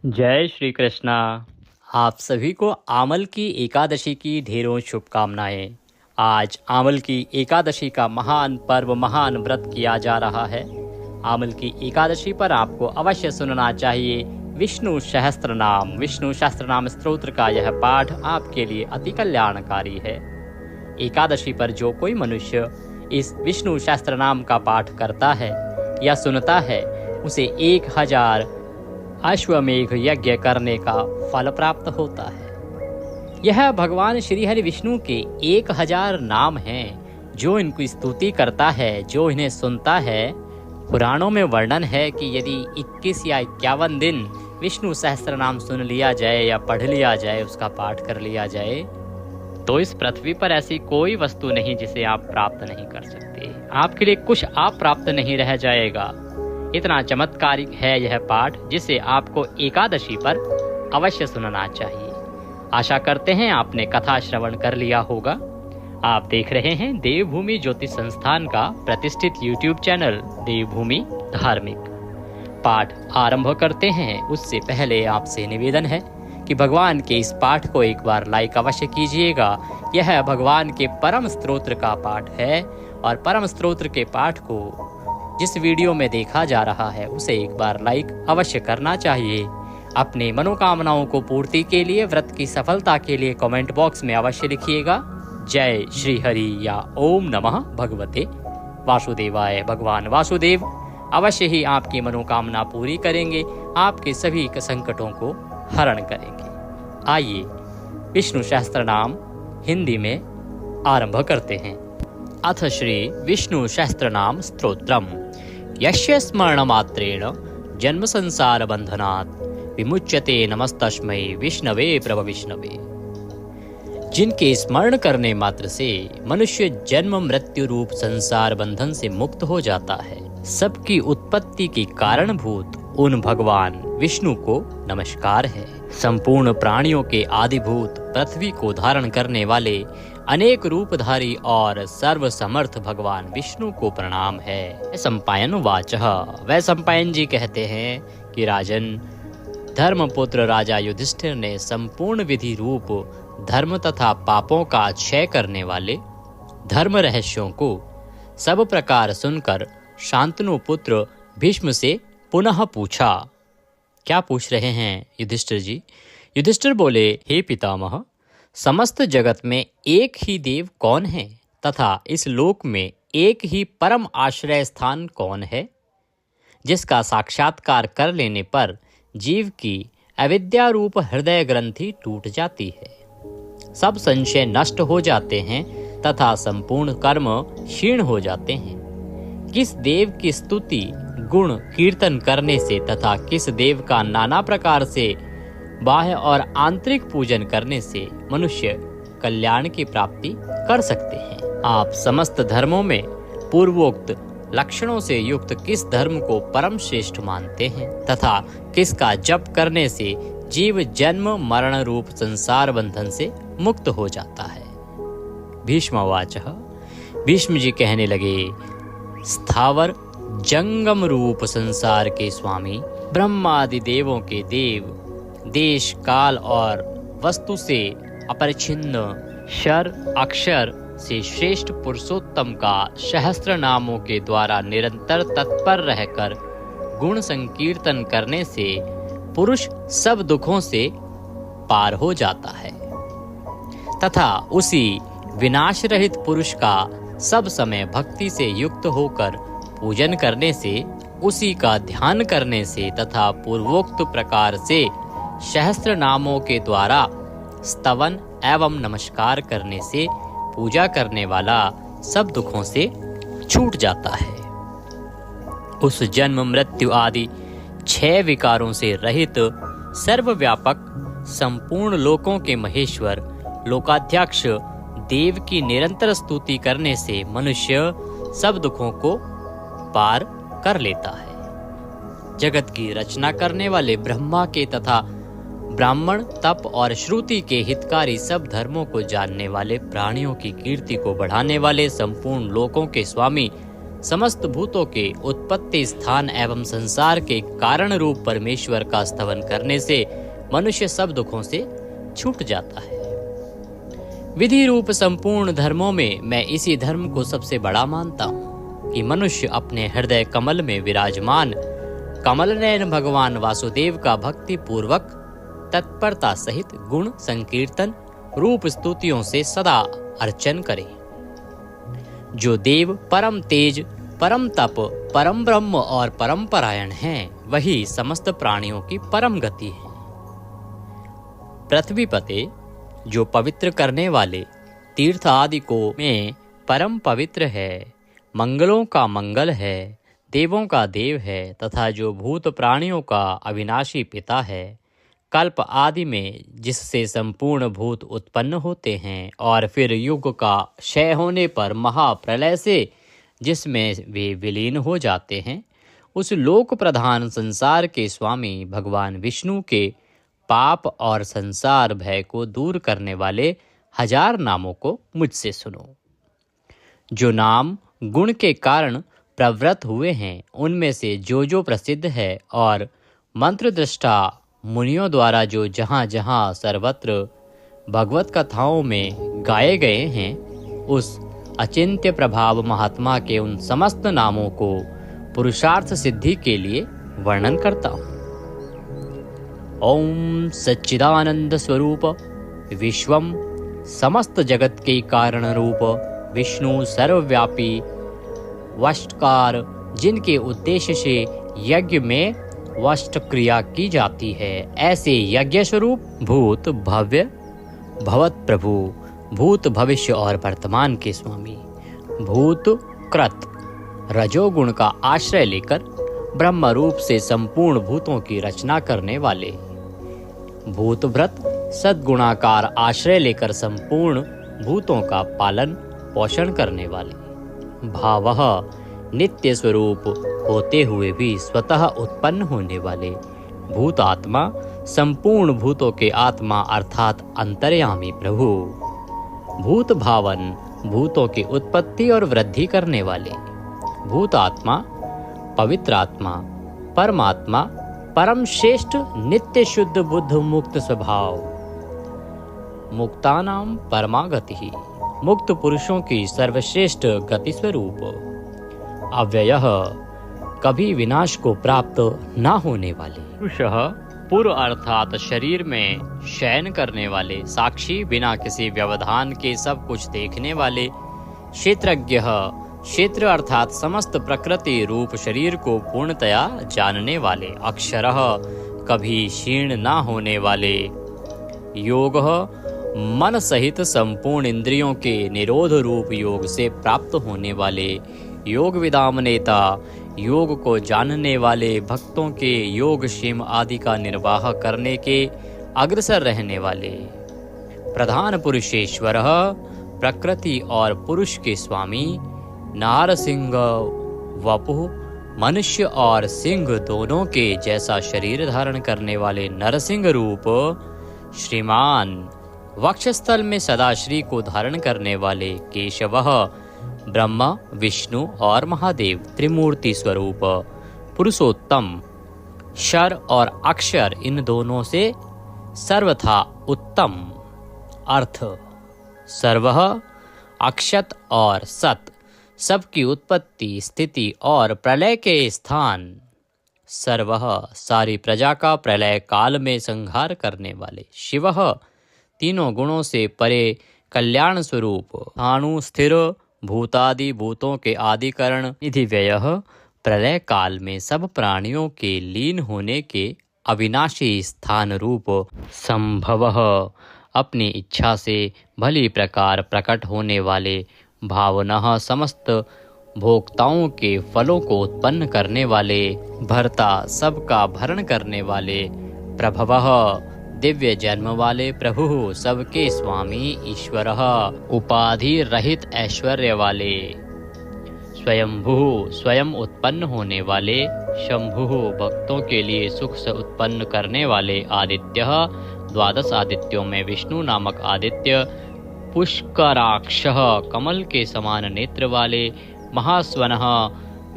जय श्री कृष्णा। आप सभी को आमल की एकादशी की ढेरों शुभकामनाएं। आज आमल की एकादशी का महान पर्व, महान व्रत किया जा रहा है। आमल की एकादशी पर आपको अवश्य सुनना चाहिए विष्णु सहस्त्र नाम स्तोत्र का यह पाठ आपके लिए अति कल्याणकारी है। एकादशी पर जो कोई मनुष्य इस विष्णु सहस्त्र नाम का पाठ करता है या सुनता है, उसे 1000 अश्वमेघ यज्ञ करने का फल प्राप्त होता है। यह भगवान श्री हरि विष्णु के 1000 नाम हैं। जो इनकी स्तुति करता है, जो इन्हें सुनता है, पुराणों में वर्णन है कि यदि 21 या 51 दिन विष्णु सहस्त्र नाम सुन लिया जाए या पढ़ लिया जाए, उसका पाठ कर लिया जाए, तो इस पृथ्वी पर ऐसी कोई वस्तु नहीं जिसे आप प्राप्त नहीं कर सकते। आपके लिए कुछ आप प्राप्त नहीं रह जाएगा। इतना चमत्कारिक है यह पाठ, जिसे आपको एकादशी पर अवश्य सुनना चाहिए। आशा करते हैं आपने कथा श्रवण कर लिया होगा। आप देख रहे हैं देवभूमि ज्योतिष संस्थान का प्रतिष्ठित YouTube चैनल देवभूमि धार्मिक। पाठ आरंभ करते हैं उससे पहले आपसे निवेदन है कि भगवान के इस पाठ को एक बार लाइक अवश्य कीजिएगा। यह भगवान के परम स्तोत्र का पाठ है और परम स्तोत्र के पाठ को जिस वीडियो में देखा जा रहा है उसे एक बार लाइक अवश्य करना चाहिए। अपने मनोकामनाओं को पूर्ति के लिए, व्रत की सफलता के लिए कमेंट बॉक्स में अवश्य लिखिएगा जय श्री हरि या ओम नमः भगवते वासुदेवाय। भगवान वासुदेव अवश्य ही आपकी मनोकामना पूरी करेंगे, आपके सभी संकटों को हरण करेंगे। आइए विष्णु सहस्त्र नाम हिंदी में आरंभ करते हैं। अथ श्री विष्णु सहस्त्र नाम स्तोत्रम। यस्य स्मरण मात्रेण जन्म संसार बंधनात् विमुच्यते नमस्तस्मै विष्णवे प्रभ विष्णवे। जिनके स्मरण करने मात्र से मनुष्य जन्म मृत्यु रूप संसार बंधन से मुक्त हो जाता है, सबकी उत्पत्ति की कारणभूत उन भगवान विष्णु को नमस्कार है। संपूर्ण प्राणियों के आदिभूत, पृथ्वी को धारण करने वाले, अनेक रूपधारी और सर्व समर्थ भगवान विष्णु को प्रणाम है। सम्पायन वाचः। वह सम्पायन जी कहते हैं कि राजन, धर्मपुत्र राजा युधिष्ठिर ने संपूर्ण विधि रूप धर्म तथा पापों का क्षय करने वाले धर्म रहस्यों को सब प्रकार सुनकर शांतनु पुत्र भीष्म से पुनः पूछा। क्या पूछ रहे हैं युधिष्ठिर जी? युधिष्ठिर बोले, हे पितामह, समस्त जगत में एक ही देव कौन है तथा इस लोक में एक ही परम आश्रय स्थान कौन है, जिसका साक्षात्कार कर लेने पर जीव की अविद्या रूप हृदय ग्रंथि टूट जाती है, सब संशय नष्ट हो जाते हैं तथा संपूर्ण कर्म क्षीण हो जाते हैं। किस देव की स्तुति गुण कीर्तन करने से तथा किस देव का नाना प्रकार से बाह्य और आंतरिक पूजन करने से मनुष्य कल्याण की प्राप्ति कर सकते हैं। आप समस्त धर्मों में पूर्वोक्त लक्षणों से युक्त किस धर्म को परम श्रेष्ठ मानते हैं तथा किसका जप करने से जीव जन्म मरण रूप संसार बंधन से मुक्त हो जाता है। भीष्मवाचः। भीष्म जी कहने लगे, स्थावर जंगम रूप संसार के स्वामी, ब्रह्मादि देवों के देव, देश काल और वस्तु से अपरिच्छिन्न, क्षर अक्षर से श्रेष्ठ पुरुषोत्तम का सहस्त्र नामों के द्वारा निरंतर तत्पर रहकर गुण संकीर्तन करने से पुरुष सब दुखों से पार हो जाता है तथा उसी विनाश रहित पुरुष का सब समय भक्ति से युक्त होकर पूजन करने से, उसी का ध्यान करने से तथा पूर्वोक्त प्रकार से सहस्त्र नामों के द्वारा स्तवन एवं नमस्कार करने से पूजा करने वाला सब दुखों से छूट जाता है। उस जन्म मृत्यु आदि 6 विकारों से रहित सर्वव्यापक संपूर्ण लोकों के महेश्वर लोकाध्यक्ष देव की निरंतर स्तुति करने से मनुष्य सब दुखों को पार कर लेता है। जगत की रचना करने वाले ब्रह्मा के तथा ब्राह्मण, तप और श्रुति के हितकारी सब धर्मों को जानने वाले, प्राणियों की कीर्ति को बढ़ाने वाले, संपूर्ण लोकों के स्वामी समस्त भूतों के उत्पत्ति स्थान एवं संसार के कारण रूप परमेश्वर का स्तवन करने से मनुष्य सब दुखों से छूट जाता है। विधि रूप संपूर्ण धर्मों में मैं इसी धर्म को सबसे बड़ा मानता हूँ कि मनुष्य अपने हृदय कमल में विराजमान कमल नयन भगवान वासुदेव का भक्ति पूर्वक तत्परता सहित गुण संकीर्तन रूप स्तुतियों से सदा अर्चन करे। जो देव परम तेज, परम तप, परम ब्रह्म और परम परायण हैं, वही समस्त प्राणियों की परम गति है। पृथ्वी पते जो पवित्र करने वाले तीर्थ आदि को में परम पवित्र है, मंगलों का मंगल है, देवों का देव है तथा जो भूत प्राणियों का अविनाशी पिता है, कल्प आदि में जिससे संपूर्ण भूत उत्पन्न होते हैं और फिर युग का क्षय होने पर महाप्रलय से जिसमें वे विलीन हो जाते हैं, उस लोक प्रधान संसार के स्वामी भगवान विष्णु के पाप और संसार भय को दूर करने वाले 1000 नामों को मुझसे सुनो। जो नाम गुण के कारण प्रवृत्त हुए हैं, उनमें से जो प्रसिद्ध है और मंत्र दृष्टा मुनियों द्वारा जो जहाँ जहाँ सर्वत्र भगवत कथाओं में गाए गए हैं, उस अचिंत्य प्रभाव महात्मा के उन समस्त नामों को पुरुषार्थ सिद्धि के लिए वर्णन करता हूँ। ओम सच्चिदानंद स्वरूप विश्वम समस्त जगत के कारण रूप विष्णु सर्वव्यापी वष्टकार, जिनके उद्देश्य से यज्ञ में वष्ट क्रिया की जाती है, ऐसे यज्ञ स्वरूप भूत भव्य भवत प्रभु, भूत भविष्य और वर्तमान के स्वामी, भूत कृत रजोगुण का आश्रय लेकर ब्रह्म रूप से संपूर्ण भूतों की रचना करने वाले, भूत व्रत सद्गुणाकार आश्रय लेकर संपूर्ण भूतों का पालन पोषण करने वाले, भावः नित्य स्वरूप होते हुए भी स्वतः उत्पन्न होने वाले, भूत आत्मा संपूर्ण भूतों के आत्मा अर्थात अंतर्यामी प्रभु, भूत भावन भूतों की उत्पत्ति और वृद्धि करने वाले, भूत आत्मा पवित्र आत्मा परमात्मा परम श्रेष्ठ नित्य शुद्ध बुद्ध मुक्त स्वभाव, मुक्तानाम परमा गति, मुक्त पुरुषों की सर्वश्रेष्ठ गति स्वरूप, अव्ययः कभी विनाश को प्राप्त न होने वाले, पुरुषः पूर्व अर्थात शरीर में शयन करने वाले, साक्षी बिना किसी व्यवधान के सब कुछ देखने वाले, क्षेत्रज्ञः क्षेत्र अर्थात समस्त प्रकृति रूप शरीर को पूर्णतया जानने वाले, अक्षरः कभी क्षीण न होने वाले, योगः मन सहित संपूर्ण इंद्रियों के निरोध रूप योग से प्राप्त होने वाले, योग विदाम नेता योग को जानने वाले, भक्तों के योग क्षेम आदि का निर्वाह करने के अग्रसर रहने वाले, प्रधान पुरुषेश्वर प्रकृति और पुरुष के स्वामी, नारसिंह वपुः मनुष्य और सिंह दोनों के जैसा शरीर धारण करने वाले नरसिंह रूप, श्रीमान वक्षस्थल में सदा श्री को धारण करने वाले, केशवः ब्रह्मा विष्णु और महादेव त्रिमूर्ति स्वरूप, पुरुषोत्तम शर और अक्षर इन दोनों से सर्वथा उत्तम, अर्थ सर्वः अक्षत और सत सबकी उत्पत्ति स्थिति और प्रलय के स्थान, सर्वः सारी प्रजा का प्रलय काल में संहार करने वाले, शिवः तीनों गुणों से परे कल्याण स्वरूप, अणु स्थिर भूतादि भूतों के आदिकरण, निधि व्ययः प्रलय काल में सब प्राणियों के लीन होने के अविनाशी स्थान रूप, संभवः अपनी इच्छा से भली प्रकार प्रकट होने वाले, भावनः समस्त भोक्ताओं के फलों को उत्पन्न करने वाले, भर्ता सबका भरण करने वाले, प्रभवः दिव्य जन्म वाले प्रभु सबके स्वामी ईश्वरः उपाधि रहित ऐश्वर्य वाले, स्वयंभू स्वयं उत्पन्न होने वाले, शंभु भक्तों के लिए सुख से उत्पन्न करने वाले, आदित्यः 12 आदित्यों में विष्णु नामक आदित्य, पुष्कराक्षः कमल के समान नेत्र वाले, महास्वनः,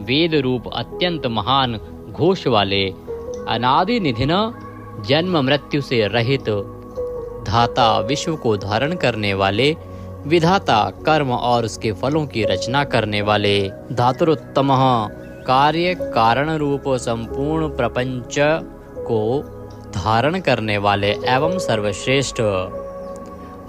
वेद रूप अत्यंत महान घोष वाले, अनादि निधिन, जन्म मृत्यु से रहित, धाता विश्व को धारण करने वाले, विधाता कर्म और उसके फलों की रचना करने वाले, धातुरुत्तमः, कार्य कारण रूप संपूर्ण प्रपंच को धारण करने वाले एवं सर्वश्रेष्ठ,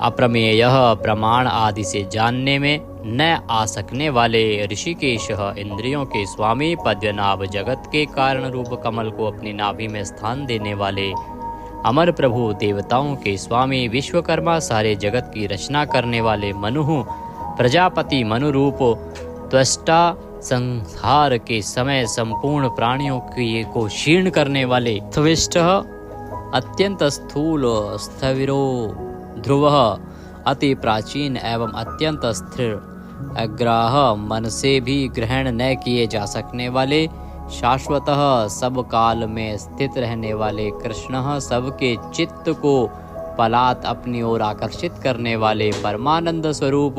अप्रमेय, प्रमाण आदि से जानने में न आ सकने वाले, ऋषिकेश, इंद्रियों के स्वामी, पद्मनाभ, जगत के कारण रूप कमल को अपनी नाभि में स्थान देने वाले, अमर प्रभु, देवताओं के स्वामी, विश्वकर्मा, सारे जगत की रचना करने वाले, मनु, प्रजापति, मनु रूप, त्वष्टा, संहार के समय संपूर्ण प्राणियों को क्षीण करने वाले, त्विष्ट, अत्यंत स्थूल, स्थविरो, ध्रुव, अति प्राचीन एवं अत्यंत स्थिर, अग्राह, मन से भी ग्रहण न किए जा सकने वाले, शाश्वतः, सब काल में स्थित रहने वाले, कृष्ण, सबके चित्त को पलात अपनी ओर आकर्षित करने वाले, परमानंद स्वरूप,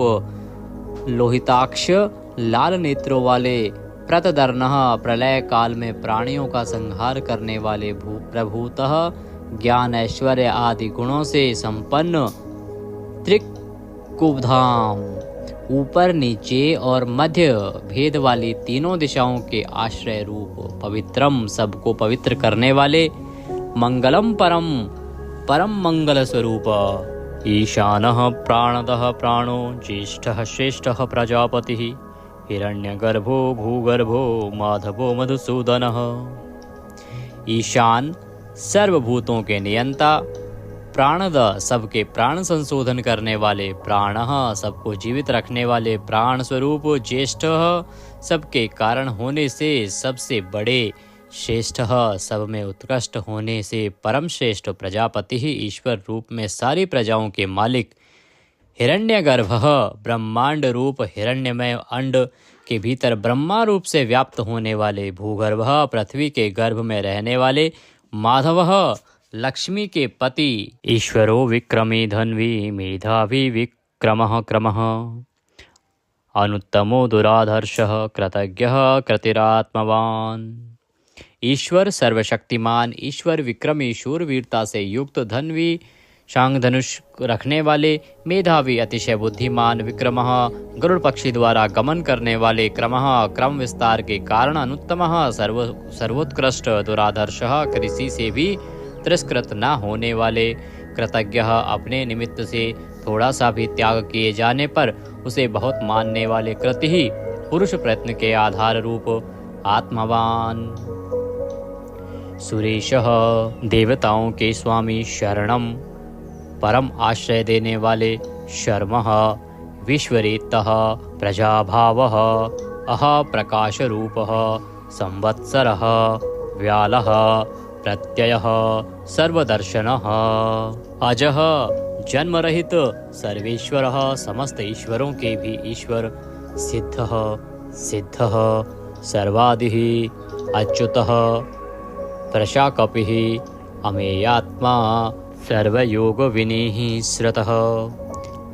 लोहिताक्ष, लाल नेत्रों वाले, प्रतदर्णः, प्रलय काल में प्राणियों का संहार करने वाले, प्रभूतः, ज्ञान ऐश्वर्य आदि गुणों से संपन्न, त्रिकुबधाम, ऊपर नीचे और मध्य भेद वाली तीनों दिशाओं के आश्रय रूप, पवित्रम, सबको पवित्र करने वाले, मंगलम परम, परम मंगल स्वरूप, ईशानः, प्राणदः, प्राणो, ज्येष्ठः, श्रेष्ठः, प्रजापतिः, हिरण्यगर्भो, भूगर्भो, माधवो, मधुसूदनः, ईशान, सर्वभूतों के नियंता, प्राणद, सबके प्राण संशोधन करने वाले, प्राणः, सबको जीवित रखने वाले, प्राण स्वरूप, ज्येष्ठ, सबके कारण होने से सबसे बड़े, श्रेष्ठ, सब में उत्कृष्ट होने से परम श्रेष्ठ, प्रजापति, ईश्वर रूप में सारी प्रजाओं के मालिक, हिरण्यगर्भः, ब्रह्मांड रूप हिरण्यमय अंड के भीतर ब्रह्मा रूप से व्याप्त होने वाले, भूगर्भः, पृथ्वी के गर्भ में रहने वाले, माधवः, लक्ष्मी के पति, ईश्वरो विक्रमी, धन्वी, मेधावी, विक्रमः, क्रमः, अनुत्तमो, दुराधर्षः, कृतज्ञः, कृतिरात्मवान, ईश्वर सर्वशक्तिमान, ईश्वर विक्रमी, शूरवीरता से युक्त, धन्वी, शांग धनुष रखने वाले, मेधावी, अतिशय बुद्धिमान, विक्रमः, गरुड़ पक्षी द्वारा गमन करने वाले, क्रमः, क्रम विस्तार के कारण, अनुत्तमः, सर्वोत्कृष्ट, दुराधर्षः, किसी से भी तिरस्कृत न होने वाले, कृतज्ञः, अपने निमित्त से थोड़ा सा भी त्याग किए जाने पर उसे बहुत मानने वाले, कृति ही, पुरुष प्रयत्न के आधार रूप, आत्मवान, सुरेशः, देवताओं के स्वामी, शरणम, परम आश्रय देने वाले, शर्मः, विश्वरेतः, प्रजाभावः, अह प्रकाश रूपः, संवत्सरः, व्यालः, प्रत्ययः, सर्वदर्शनः, अजः, जन्म रहित, सर्वेश्वरः, समस्त ईश्वरों के भी ईश्वर, सिद्धः, सिद्धः, सर्वादिः, अच्युतः, प्रशाकपिः, अमेयात्मा, सर्वयोग विनीः श्रतः,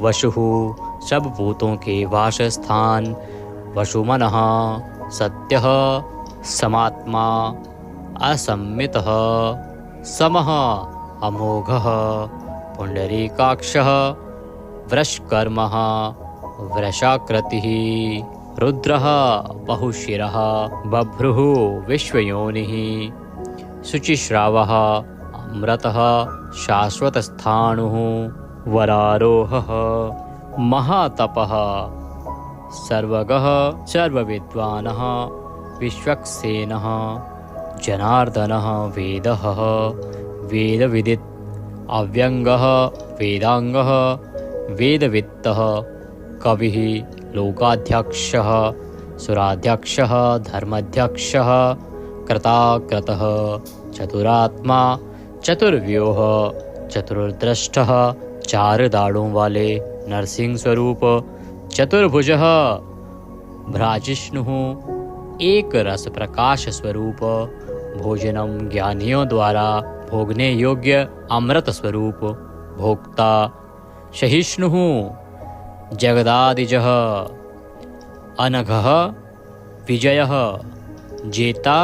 वशुः, सब भूतों के वासस्थान, वशुमनः, सत्यः, समात्मा, असम्मितः, समः, अमोघः, पुंडरीकाक्षः, वृषकर्मः, वृषाकृतिः, रुद्रः, बहुशिरः, बभ्रुः, विश्वयोनिः, शुचिश्रावः, अमृतः, शाश्वतस्थाणुः, वरारोहः, महातपः, सर्वगः, सर्वविद्वानः, विश्वक्सेनः, जनार्दनः, वेदः, वेदविदित्, अव्यंगः, वेदांगः, वेदवित्तः, कविः, लोकाध्यक्षः, सुराध्यक्षः, धर्माध्यक्षः, कृताकृतः, चतुरात्मा, चतुर्व्यूह, चतुर्दृष्टः, चार दाढ़ों वाले, नरसिंह स्वरूप, चतुर्भुजः, भ्राजिष्णुः, एक रस प्रकाश स्वरूप, भोजनम, ज्ञानियों द्वारा भोगने योग्य अमृत स्वरूप, भोक्ता, सहिष्णुः, जगदादिजः, अनघः, विजयः जेता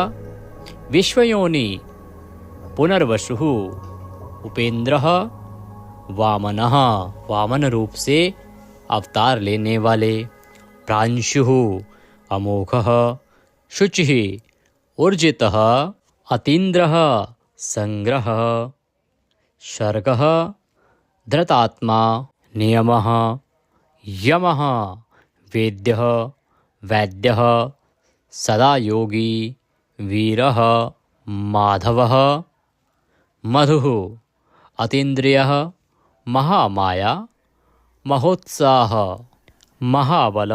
विश्वयोनि पुनर्वसुः उपेंद्रः वामनः वामन रूप से अवतार लेने वाले प्रांशुः अमोघः शुचिः ऊर्जितः अतीन्द्रः संग्रह सर्गः धृतात्मा नियमः यमः वेद्यः वैद्यः सदा योगी वीरः माधवः मधुः अतीन्द्रियः महामाया महोत्साह महाबल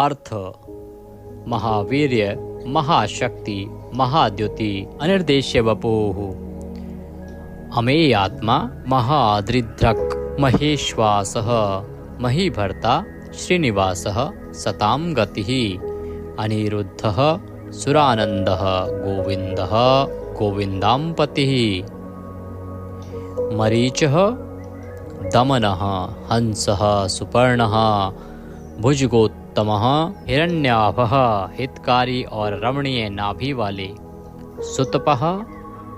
अर्थ महावीर्य महाशक्ति महाद्युति अनिर्देश्य वपुः अमेयात्मा महादृद्रक् महेश्वासः महीभर्ता श्रीनिवासः सतां गतिः अनिरुद्धः सुरानन्दः गोविन्दः गोविन्दाम्पतिः मरीचः दमनः हंसः सुपर्णः भुजगोत्तमः हिरण्याभः हितकारी और रमणीय नाभि वाले सुतपः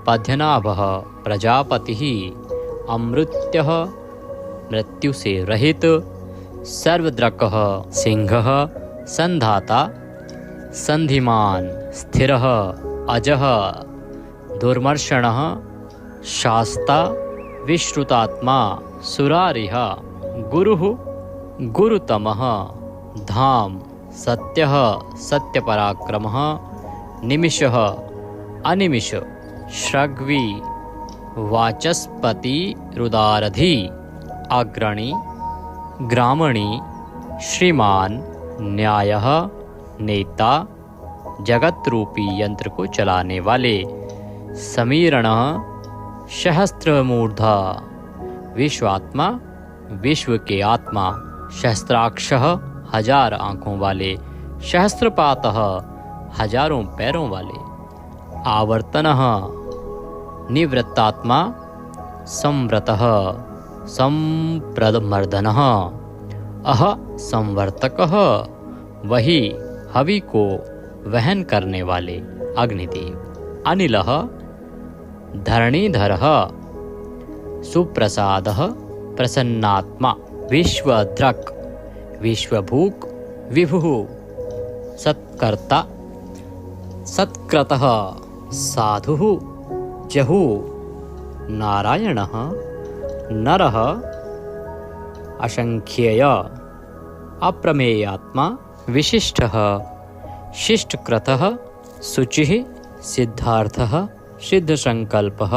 पद्यनाभः प्रजापतिः अमृत्यः मृत्यु से रहित सर्वद्रकः सिंहः संधाता संधिमान स्थिरः अजः दुर्मर्षणः शास्ता विश्रुतात्मा सुरारिः गुरुः गुरुतमः धाम सत्यः सत्यपराक्रमः निमिषः अनिमिष श्रग्वी वाचस्पति रुदारधि अग्रणी ग्रामणी श्रीमान न्यायः नेता जगत रूपी यंत्र को चलाने वाले समीरणः सहस्त्रमूर्धा विश्वात्मा विश्व के आत्मा सहस्त्राक्षः हजार आँखों वाले सहस्त्रपातः हजारों पैरों वाले आवर्तनः निवृत्तात्मा संव्रतः संप्रदमर्दनः अह संवर्तकः वही हवि को वहन करने वाले अग्निदेव अनिलः धरणीधरः सुप्रसादः प्रसन्नात्मा विश्वद्रक् विश्वभूक् विभुः सत्कर्ता सत्कृतः साधुः जहुः नारायणः नरः असंख्येय अप्रमेयात्मा विशिष्टः शिष्टकृतः शुचिः सिद्धार्थः सिद्धसंकल्पः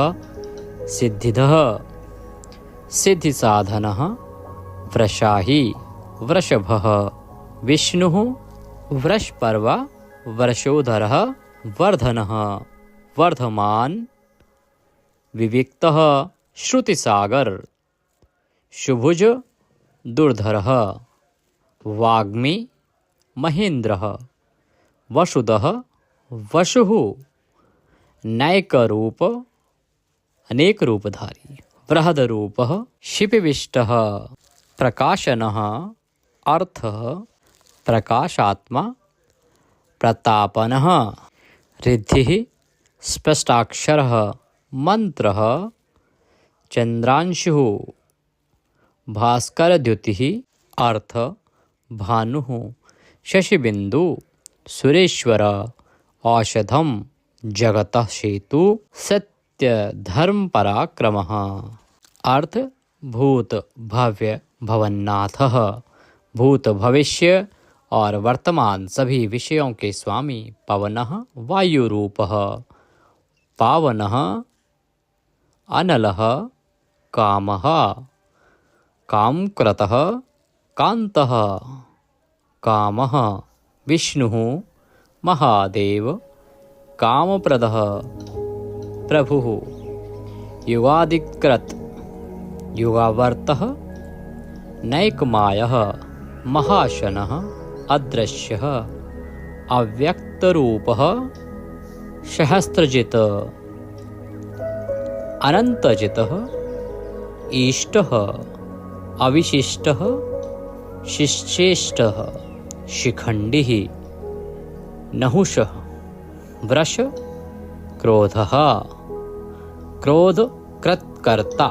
सिद्धिदः सिद्धिसाधनः वृषाही वृषभः विष्णुः वृषपर्वा वर्षोधरः वर्धनः वर्धमान विविक्तः श्रुतिसागर शुभुज दुर्धरः वाग्मी महेन्द्रः वसुदः वसुः नैकरूप अनेक रूपधारी बृहदरूपः शिपिविष्टः प्रकाशनः अर्थः प्रकाशात्मा प्रतापनः रिद्धिः स्पष्टाक्षरः मंत्रः चंद्रांशुः भास्करद्युतिः अर्थ भानुः शशिबिंदु सुरेश्वर औषधम जगतः सेतु सत्य धर्म पराक्रमः अर्थ भूत भव्य भवन्नाथः भूत भविष्य और वर्तमान सभी विषयों के स्वामी पवनः वायुरूपः पावनः अनलः कामः कामकृतः कान्तः कामः विष्णुः महादेव कामप्रदः प्रभुः युगादिकृत युगावर्तः नैकमायः महाशनः अदृश्यः अव्यक्तरूपः सहस्त्रजित् अनन्तजितः ईष्टः अविशिष्टः शिष्येष्टः शिखण्डिः नहुषः वृष क्रोधः क्रोधकृत्कर्ता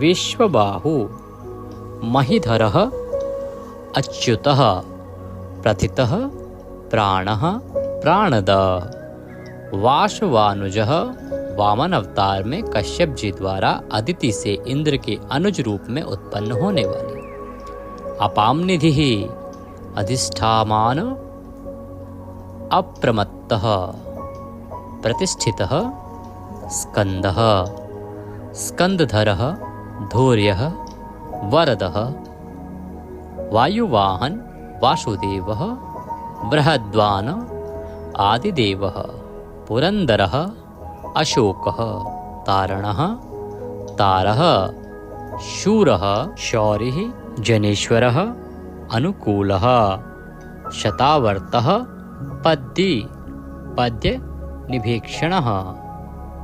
विश्वबाहु महीधरः अच्युतः प्रथितः प्राणः प्राणद वासवानुजः वामन अवतार में कश्यप जी द्वारा अदिति से इंद्र के अनुज रूप में उत्पन्न होने वाले। अपाम निधि अधिष्ठामान अप्रमत्तः प्रतिष्ठितः स्कंदः स्कंदधरः धैर्यः वरदः वायुवाहन वासुदेवः बृहद्वान आदिदेवः पुरंदरः अशोकः तारणः तारः शूरः शौरिः जनेश्वरः अनुकूलः शतावर्तः पद्दी पद्य निभीक्षणः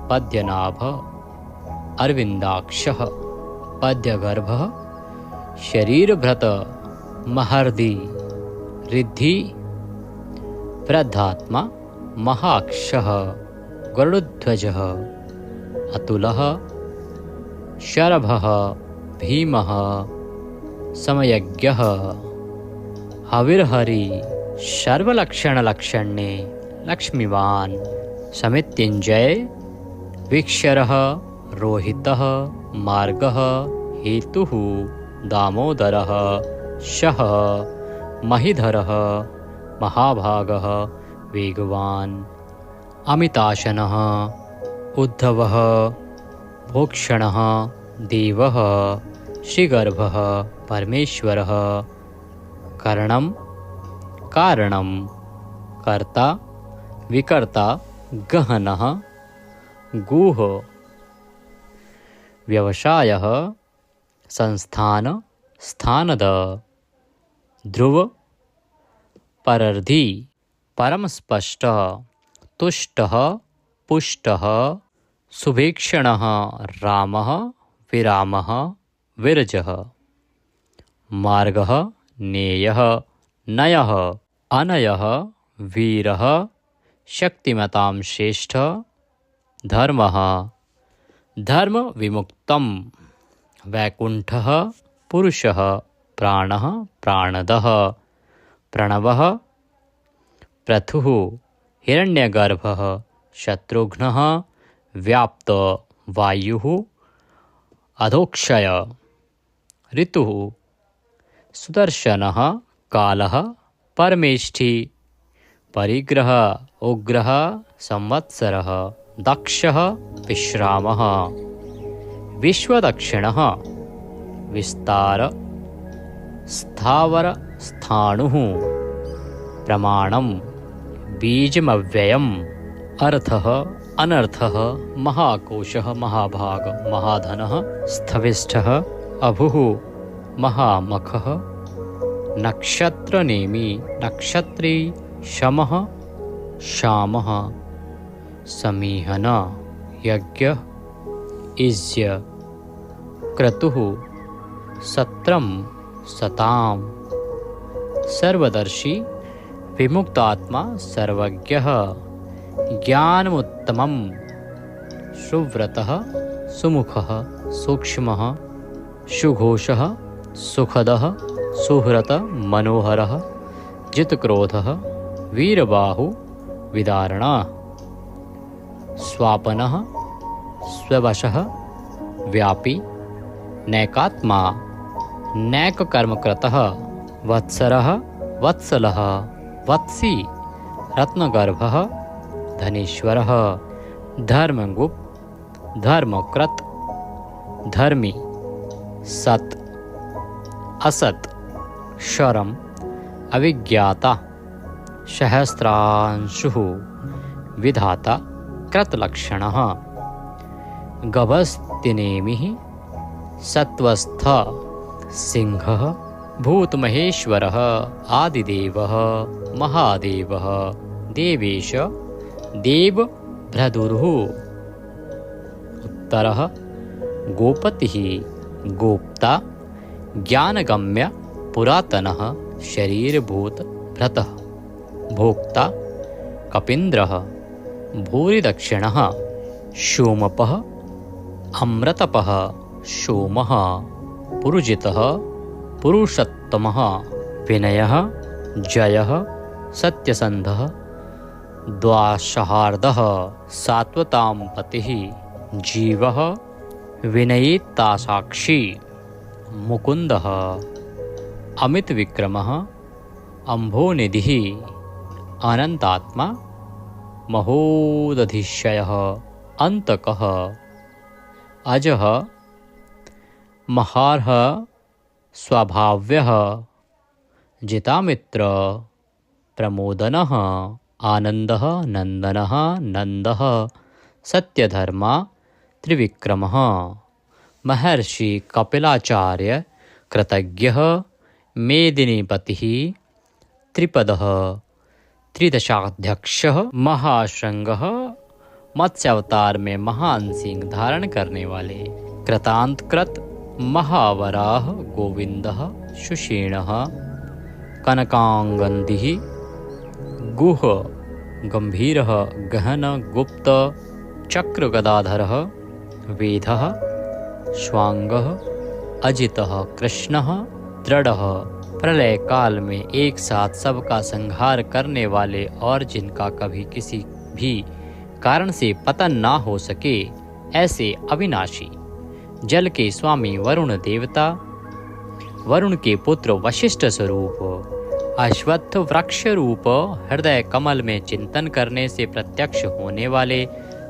पद्यनाभ अरविंदाक्षः पद्यगर्भः शरीरभृत महर्दि रिद्धि प्रधात्मा महाक्षः गरुडध्वजः अतुलः शरभः भीमः समयज्ञः हविर्हरि सर्वलक्षणलक्षण्ये लक्ष्मीवान् समित्युञ्जय वीक्षरः रोहितः मार्गः हेतुः दामोदरः शः महीधरः महाभागः वेगवान् अमिताशनः उद्धवः भोक्षणः देवः श्रीगर्भः परमेश्वरः करणं कारणं कर्ता विकर्ता गहनः गुह व्यवसायः संस्थान स्थानद ध्रुव परर्धि परमस्पष्ट तुष्टः पुष्टः सुभीक्षणः रामः विरामः विरजः मार्गः नेयः नयः अनयः वीरः शक्तिमतां श्रेष्ठ धर्मः धर्म विमुक्तं वैकुंठः पुरुषः प्राणः प्राणदः प्रणवः प्रथुः हिरण्यगर्भः शत्रुघ्नः व्याप्त वायुः अधोक्षय ऋतुः सुदर्शनः कालः परमेष्ठी परिग्रह उग्रः संवत्सरः दक्षः विश्रामः विश्वदक्षिणः विस्तार स्थावर स्थाणुः प्रमाणं बीजमव्ययम् अर्थः अनर्थः महाकोशः महाभाग महाधनः स्थविष्ठः अभुः महामखः नक्षत्रनेमी नक्षत्री शमः शामः समीहन यज्ञ इज्य क्रतुः सत्रम सतां सर्वदर्शी विमुक्तात्मा सर्वज्ञः ज्ञानमुत्तमं सुव्रतः सुमुखः सूक्ष्मः सुघोषः सुखदः सुहृत मनोहरः जितक्रोधः वीरबाहु विदारणः स्वापनः स्ववशः व्यापी नैकात्मा नैककर्मकृतः वत्सरः वत्सलः वत्सी रत्नगर्भः धनेश्वरः धर्मगुप्त धर्मकृत धर्मी सत असत शरम अविज्ञाता सहस्रांशुः विधाता कृतलक्षणः गभस्तिनेमिः सत्वस्थ सिंहः भूतमहेश्वरः आदिदेवः महादेवः देवेश देवभ्रदुरुः उत्तरः गोपतिः गोप्ता ज्ञानगम्य पुरातनः शरीरभूत भ्रतः भोक्ता कपीन्द्रः भूरिदक्षिणः सोमपः अमृतपः सोमः पुरुजितः पुरुषोत्तमः विनयः जयः सत्यसन्धः द्वादशार्धः सात्वतां पतिः जीवः विनयितासाक्षी मुकुन्दः अमितविक्रमः अम्भोनिधिः अनन्तात्मा महोदधिशयः अन्तकः अजः महार्ह स्वभाव्यः जितामित्र प्रमोदनः आनन्दः नन्दनः नन्दः सत्यधर्मा त्रिविक्रमः महर्षि कपिलाचार्य कृतज्ञः मेदिनीपतिः त्रिपदः त्रिदशाध्यक्षः महाशृंगः मत्स्यावतार में महान सिंह धारण करने वाले कृतांतकृत महावराह गोविंदः सुषेणः कनकांगन्दिः गुह गंभीरः गहन गुप्त चक्र गदाधरः वेदः स्वांगः अजितः कृष्णः दृढ़ः प्रलय काल में एक साथ सबका संहार करने वाले और जिनका कभी किसी भी कारण से पतन ना हो सके ऐसे अविनाशी जल के स्वामी वरुण देवता वरुण के पुत्र वशिष्ठ स्वरूप अश्वत्थ वृक्ष रूप हृदय कमल में चिंतन करने से प्रत्यक्ष होने वाले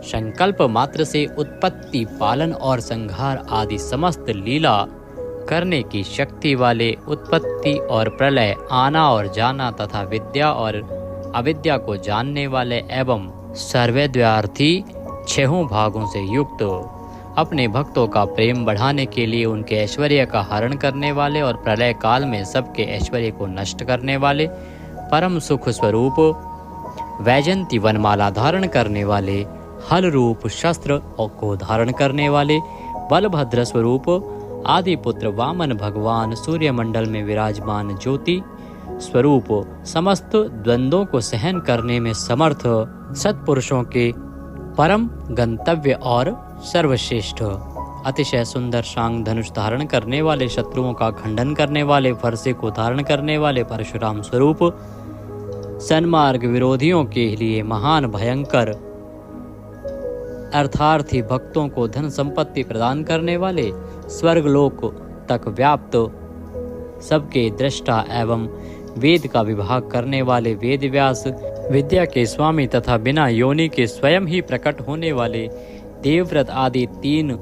संकल्प मात्र से उत्पत्ति पालन और संहार आदि समस्त लीला करने की शक्ति वाले उत्पत्ति और प्रलय आना और जाना तथा विद्या और अविद्या को जानने वाले एवं सर्वैद्वार्थी छहों भागों से युक्त अपने भक्तों का प्रेम बढ़ाने के लिए उनके ऐश्वर्य का हरण करने वाले और प्रलय काल में सबके ऐश्वर्य को नष्ट करने वाले परम सुख स्वरूप वैजंती वनमाला धारण करने वाले हल रूप शस्त्र को धारण करने वाले बलभद्र स्वरूप आदि पुत्र वामन भगवान सूर्यमंडल में विराजमान ज्योति स्वरूप समस्त द्वंद्वों को सहन करने में समर्थ सत्पुरुषों के परम गंतव्य और सर्वश्रेष्ठ अतिशय सुंदर शांग धनुष धारण करने वाले शत्रुओं का खंडन करने वाले फरसे को धारण करने वाले परशुराम स्वरूप सन्मार्ग विरोधियों के लिए महान भयंकर अर्थार्थी भक्तों को धन संपत्ति प्रदान करने वाले स्वर्गलोक तक व्याप्त सबके दृष्टा एवं वेद का विभाग करने वाले वेद व्यास विद्या के स्वामी तथा बिना योनि के स्वयं ही प्रकट होने वाले देवव्रत आदि तीन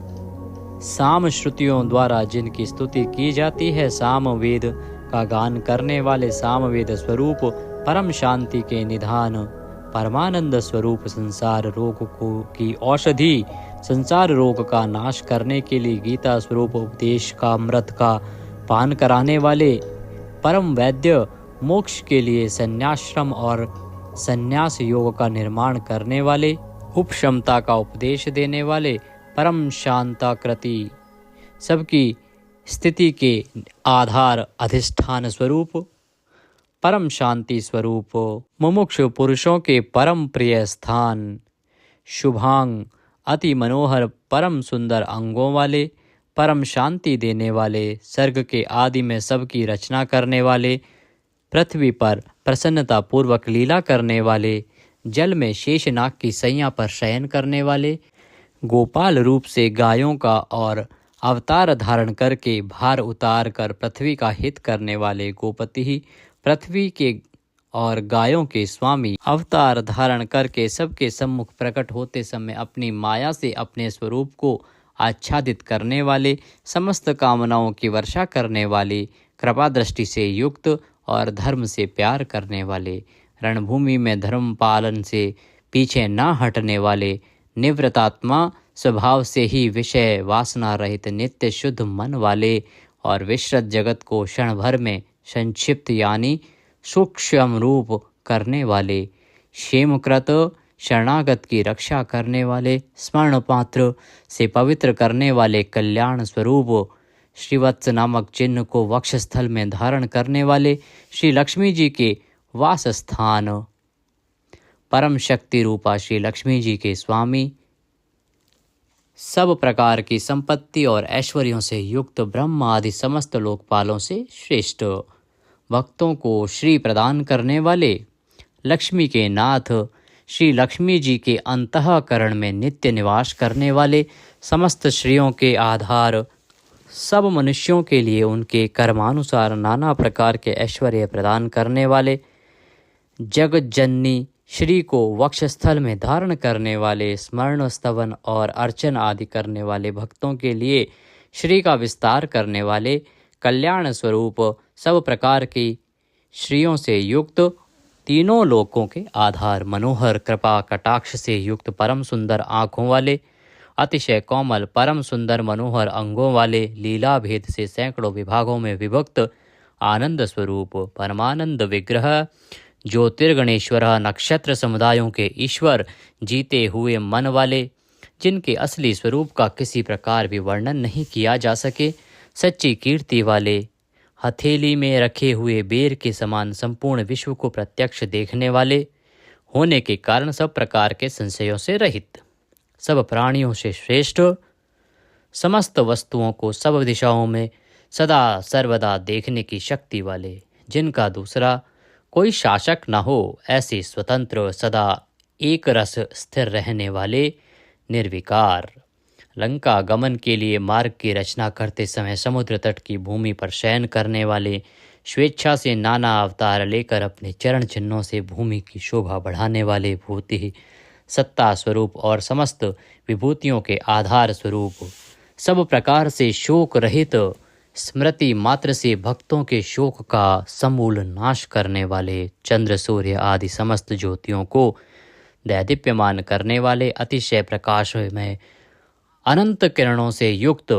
साम श्रुतियों द्वारा जिनकी स्तुति की जाती है साम वेद का गान करने वाले साम वेद स्वरूप परम शांति के निधान परमानंद स्वरूप संसार रोग को की औषधि संसार रोग का नाश करने के लिए गीता स्वरूप उपदेश का अमृत का पान कराने वाले परम वैद्य मोक्ष के लिए संन्याश्रम और संन्यास योग का निर्माण करने वाले उपशमता का उपदेश देने वाले परम शांताकृति सबकी स्थिति के आधार अधिष्ठान स्वरूप परम शांति स्वरूप मुमुक्षु पुरुषों के परम प्रिय स्थान शुभांग अति मनोहर परम सुंदर अंगों वाले परम शांति देने वाले सर्ग के आदि में सबकी रचना करने वाले पृथ्वी पर प्रसन्नता पूर्वक लीला करने वाले जल में शेषनाग की सैया पर शयन करने वाले गोपाल रूप से गायों का और अवतार धारण करके भार उतार कर पृथ्वी का हित करने वाले गोपति ही पृथ्वी के और गायों के स्वामी अवतार धारण करके सबके सम्मुख प्रकट होते समय अपनी माया से अपने स्वरूप को आच्छादित करने वाले समस्त कामनाओं की वर्षा करने वाले कृपा दृष्टि से युक्त और धर्म से प्यार करने वाले रणभूमि में धर्म पालन से पीछे न हटने वाले निवृत्तात्मा स्वभाव से ही विषय वासना रहित नित्य शुद्ध मन वाले और विश्रत जगत को क्षण भर में संक्षिप्त यानी सूक्ष्म रूप करने वाले क्षेमकृत शरणागत की रक्षा करने वाले स्वर्ण पात्र से पवित्र करने वाले कल्याण स्वरूप श्रीवत्स नामक चिन्ह को वक्षस्थल में धारण करने वाले श्री लक्ष्मी जी के वासस्थान परम शक्ति रूपा श्री लक्ष्मी जी के स्वामी, सब प्रकार की संपत्ति और ऐश्वर्यों से युक्त ब्रह्म आदि समस्त लोकपालों से श्रेष्ठ, भक्तों को श्री प्रदान करने वाले, लक्ष्मी के नाथ श्री लक्ष्मी जी के अंतःकरण में नित्य निवास करने वाले, समस्त श्रियों के आधार, सब मनुष्यों के लिए उनके कर्मानुसार नाना प्रकार के ऐश्वर्य प्रदान करने वाले, जगत जननी श्री को वक्षस्थल में धारण करने वाले, स्मरण स्तवन और अर्चन आदि करने वाले भक्तों के लिए श्री का विस्तार करने वाले, कल्याण स्वरूप सब प्रकार की श्रियों से युक्त, तीनों लोकों के आधार, मनोहर कृपा कटाक्ष से युक्त, परम सुंदर आँखों वाले, अतिशय कोमल परम सुंदर मनोहर अंगों वाले, लीला भेद से सैकड़ों विभागों में विभक्त, आनंद स्वरूप परमानंद विग्रह, ज्योतिर्गणेश्वर, नक्षत्र समुदायों के ईश्वर, जीते हुए मन वाले, जिनके असली स्वरूप का किसी प्रकार भी वर्णन नहीं किया जा सके, सच्ची कीर्ति वाले, हथेली में रखे हुए बेर के समान संपूर्ण विश्व को प्रत्यक्ष देखने वाले होने के कारण सब प्रकार के संशयों से रहित, सब प्राणियों से श्रेष्ठ, समस्त वस्तुओं को सब दिशाओं में सदा सर्वदा देखने की शक्ति वाले, जिनका दूसरा कोई शासक न हो, ऐसे स्वतंत्र सदा एक रस स्थिर रहने वाले, निर्विकार, लंका गमन के लिए मार्ग की रचना करते समय समुद्र तट की भूमि पर शयन करने वाले, स्वेच्छा से नाना अवतार लेकर अपने चरण चिन्हों से भूमि की शोभा बढ़ाने वाले, भूति सत्ता स्वरूप और समस्त विभूतियों के आधार स्वरूप, सब प्रकार से शोक रहित, स्मृति मात्र से भक्तों के शोक का समूल नाश करने वाले, चंद्र सूर्य आदि समस्त ज्योतियों को दैदीप्यमान करने वाले, अतिशय प्रकाश में अनंत किरणों से युक्त,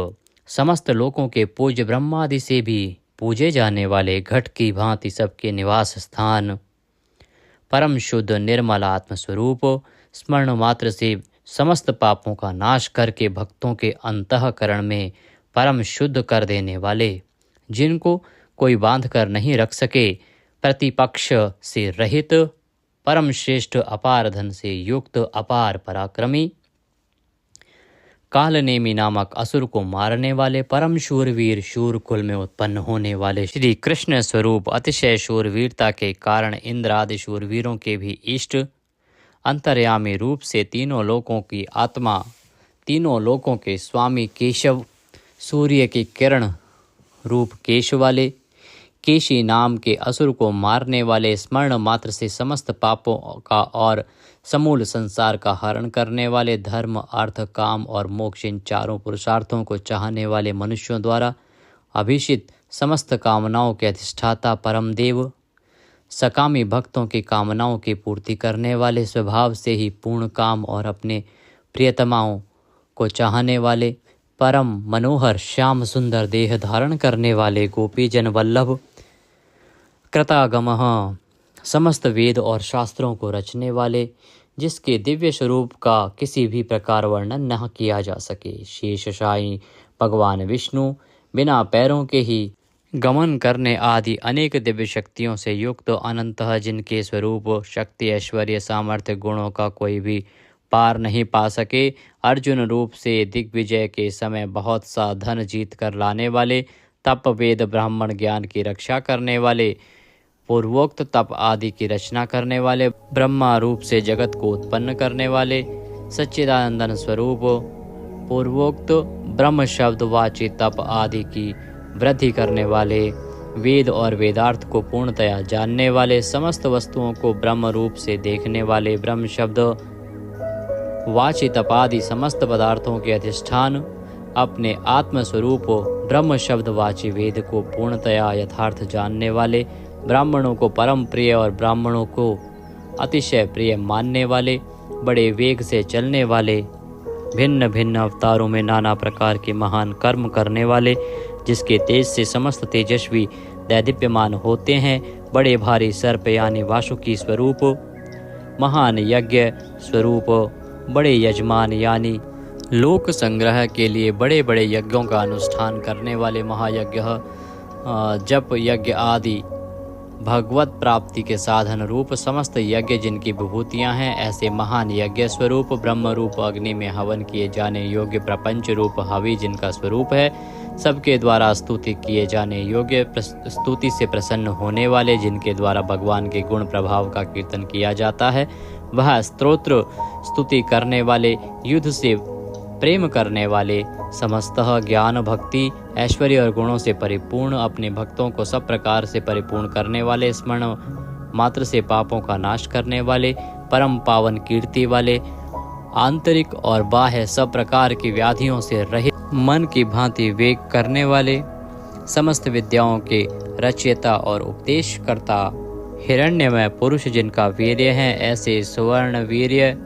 समस्त लोकों के पूज्य ब्रह्मादि से भी पूजे जाने वाले, घट की भांति सबके निवास स्थान, परम शुद्ध निर्मल आत्मस्वरूप, स्मरण मात्र से समस्त पापों का नाश करके भक्तों के अंतःकरण में परम शुद्ध कर देने वाले, जिनको कोई बांध कर नहीं रख सके, प्रतिपक्ष से रहित, परम श्रेष्ठ अपार धन से युक्त, अपार पराक्रमी, कालनेमी नामक असुर को मारने वाले, परम शूरवीर, शूर कुल में उत्पन्न होने वाले, श्री कृष्ण स्वरूप, अतिशय शूरवीरता के कारण इंद्र आदि शूरवीरों के भी इष्ट, अंतर्यामी रूप से तीनों लोकों की आत्मा, तीनों लोकों के स्वामी केशव, सूर्य की किरण रूप केश वाले, केशी नाम के असुर को मारने वाले, स्मरण मात्र से समस्त पापों का और समूल संसार का हरण करने वाले, धर्म अर्थ काम और मोक्ष इन चारों पुरुषार्थों को चाहने वाले मनुष्यों द्वारा अभिषित, समस्त कामनाओं के अधिष्ठाता परम देव, सकामी भक्तों की कामनाओं की पूर्ति करने वाले, स्वभाव से ही पूर्ण काम और अपने प्रियतमाओं को चाहने वाले, परम मनोहर श्याम सुंदर देह धारण करने वाले, गोपी जन वल्लभ, कृतागमः, समस्त वेद और शास्त्रों को रचने वाले, जिसके दिव्य स्वरूप का किसी भी प्रकार वर्णन न किया जा सके, शेषशायी भगवान विष्णु, बिना पैरों के ही गमन करने आदि अनेक दिव्य शक्तियों से युक्त, अनंतः जिनके स्वरूप शक्ति ऐश्वर्य सामर्थ्य गुणों का कोई भी पार नहीं पा सके, अर्जुन रूप से दिग्विजय के समय बहुत सा धन जीत कर लाने वाले, तप वेद ब्राह्मण ज्ञान की रक्षा करने वाले, पूर्वोक्त तप आदि की रचना करने वाले, ब्रह्मा रूप से जगत को उत्पन्न करने वाले, सच्चिदानंदन स्वरूप, पूर्वोक्त ब्रह्म शब्द वाची तप आदि की वृद्धि करने वाले, वेद और वेदार्थ को पूर्णतया जानने वाले, समस्त वस्तुओं को ब्रह्म रूप से देखने वाले, ब्रह्म शब्द वाची तपादि समस्त पदार्थों के अधिष्ठान, अपने आत्मस्वरूप ब्रह्म शब्द वाची वेद को पूर्णतया यथार्थ जानने वाले, ब्राह्मणों को परम प्रिय और ब्राह्मणों को अतिशय प्रिय मानने वाले, बड़े वेग से चलने वाले, भिन्न भिन्न अवतारों में नाना प्रकार के महान कर्म करने वाले, जिसके तेज से समस्त तेजस्वी दैदीप्यमान होते हैं, बड़े भारी सर्प यानी वासुकी स्वरूप, महान यज्ञ स्वरूप, बड़े यजमान यानी लोक संग्रह के लिए बड़े बड़े यज्ञों का अनुष्ठान करने वाले, महायज्ञ जप यज्ञ आदि भगवत प्राप्ति के साधन रूप समस्त यज्ञ जिनकी विभूतियां हैं, ऐसे महान यज्ञ स्वरूप ब्रह्म रूप अग्नि में हवन किए जाने योग्य प्रपंच रूप हवि जिनका स्वरूप है, सबके द्वारा स्तुति किए जाने योग्य स्तुति से प्रसन्न होने वाले, जिनके द्वारा भगवान के गुण प्रभाव का कीर्तन किया जाता है, वह स्तोत्र स्तुति करने वाले, युद्ध से प्रेम करने वाले, समस्तः ज्ञान भक्ति ऐश्वर्य और गुणों से परिपूर्ण, अपने भक्तों को सब प्रकार से परिपूर्ण करने वाले, स्मरण मात्र से पापों का नाश करने वाले, परम पावन कीर्ति वाले, आंतरिक और बाह्य सब प्रकार की व्याधियों से रहित, मन की भांति वेग करने वाले, समस्त विद्याओं के रचयिता और उपदेशकर्ता, हिरण्यमय पुरुष जिनका वीर्य है, ऐसे सुवर्ण वीर्य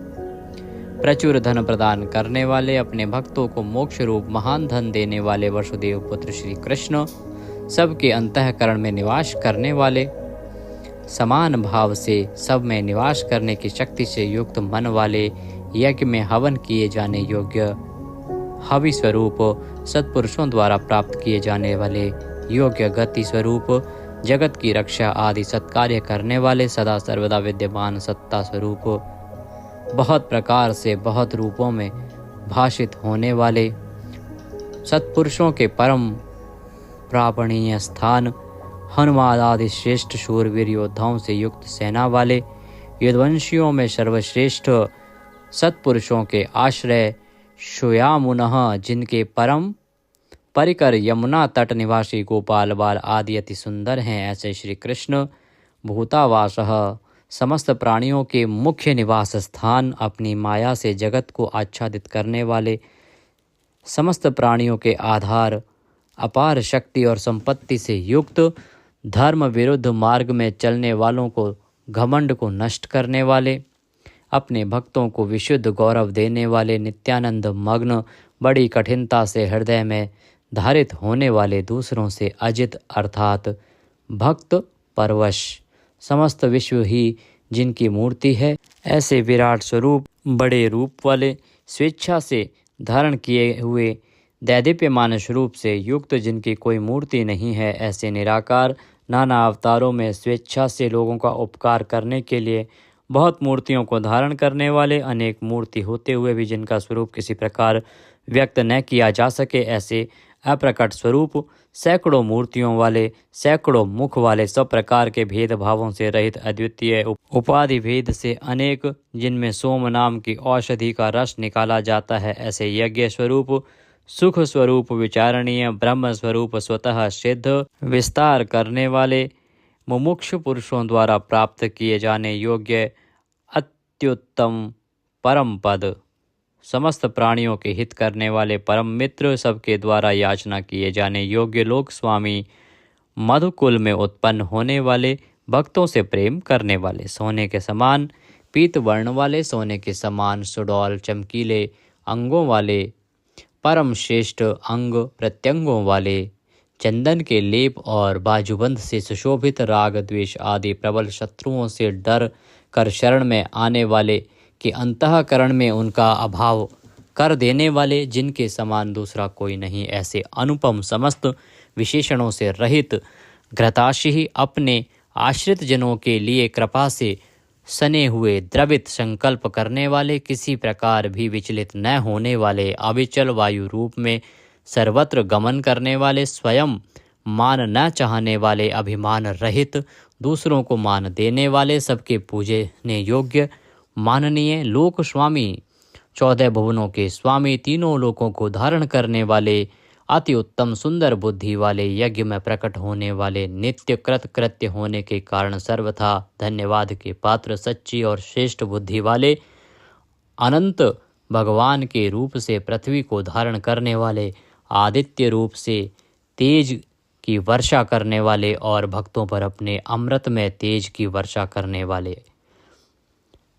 प्रचुर धन प्रदान करने वाले, अपने भक्तों को मोक्ष रूप महान धन देने वाले वसुदेव पुत्र श्री कृष्ण, सबके अंतःकरण में निवास करने वाले, समान भाव से सब में निवास करने की शक्ति से युक्त मन वाले, यज्ञ में हवन किए जाने योग्य हवि स्वरूप, सत्पुरुषों द्वारा प्राप्त किए जाने वाले योग्य गति स्वरूप, जगत की रक्षा आदि सत्कार्य करने वाले, सदा सर्वदा विद्यमान सत्ता स्वरूप, बहुत प्रकार से बहुत रूपों में भाषित होने वाले, सत्पुरुषों के परम प्रापणीय स्थान, हनुमान आदि श्रेष्ठ शूरवीर योद्धाओं से युक्त सेना वाले, यदुवंशियों में सर्वश्रेष्ठ सत्पुरुषों के आश्रय, श्यामुनः जिनके परम परिकर यमुना तट निवासी गोपाल बाल आदि अति सुंदर हैं, ऐसे श्री कृष्ण भूतावासः समस्त प्राणियों के मुख्य निवास स्थान, अपनी माया से जगत को आच्छादित करने वाले, समस्त प्राणियों के आधार, अपार शक्ति और संपत्ति से युक्त, धर्म विरुद्ध मार्ग में चलने वालों को घमंड को नष्ट करने वाले, अपने भक्तों को विशुद्ध गौरव देने वाले, नित्यानंद मग्न, बड़ी कठिनता से हृदय में धारित होने वाले, दूसरों से अजित अर्थात भक्त परवश, समस्त विश्व ही जिनकी मूर्ति है, ऐसे विराट स्वरूप बड़े रूप वाले, स्वेच्छा से धारण किए हुए दैदीप्यमान स्वरूप से युक्त, जिनकी कोई मूर्ति नहीं है, ऐसे निराकार, नाना अवतारों में स्वेच्छा से लोगों का उपकार करने के लिए बहुत मूर्तियों को धारण करने वाले, अनेक मूर्ति होते हुए भी जिनका स्वरूप किसी प्रकार व्यक्त न किया जा सके, ऐसे अप्रकट स्वरूप, सैकड़ों मूर्तियों वाले, सैकड़ों मुख वाले, सब प्रकार के भेदभावों से रहित, अद्वितीय उपाधि भेद से अनेक, जिनमें सोम नाम की औषधि का रस निकाला जाता है, ऐसे यज्ञ स्वरूप, सुख स्वरूप, विचारणीय ब्रह्म स्वरूप, स्वतः सिद्ध, विस्तार करने वाले, मुमुक्षु पुरुषों द्वारा प्राप्त किए जाने योग्य अत्युत्तम परम पद, समस्त प्राणियों के हित करने वाले परम मित्र, सबके द्वारा याचना किए जाने योग्य लोक स्वामी, मधुकुल में उत्पन्न होने वाले, भक्तों से प्रेम करने वाले, सोने के समान पीत वर्ण वाले, सोने के समान सुडौल चमकीले अंगों वाले, परम श्रेष्ठ अंग प्रत्यंगों वाले, चंदन के लेप और बाजूबंद से सुशोभित, राग द्वेष आदि प्रबल शत्रुओं से डर कर शरण में आने वाले, कि अंतःकरण में उनका अभाव कर देने वाले, जिनके समान दूसरा कोई नहीं, ऐसे अनुपम समस्त विशेषणों से रहित, घृताशी अपने आश्रित जनों के लिए कृपा से सने हुए, द्रवित संकल्प करने वाले, किसी प्रकार भी विचलित न होने वाले, अविचल वायु रूप में सर्वत्र गमन करने वाले, स्वयं मान न चाहने वाले, अभिमान रहित, दूसरों को मान देने वाले, सबके पूजने योग्य माननीय लोक स्वामी, 14 भुवनों के स्वामी, तीनों लोकों को धारण करने वाले, अति उत्तम सुंदर बुद्धि वाले, यज्ञ में प्रकट होने वाले, नित्य कृत कृत्य होने के कारण सर्वथा धन्यवाद के पात्र, सच्ची और श्रेष्ठ बुद्धि वाले, अनंत भगवान के रूप से पृथ्वी को धारण करने वाले, आदित्य रूप से तेज की वर्षा करने वाले और भक्तों पर अपने अमृत में तेज की वर्षा करने वाले,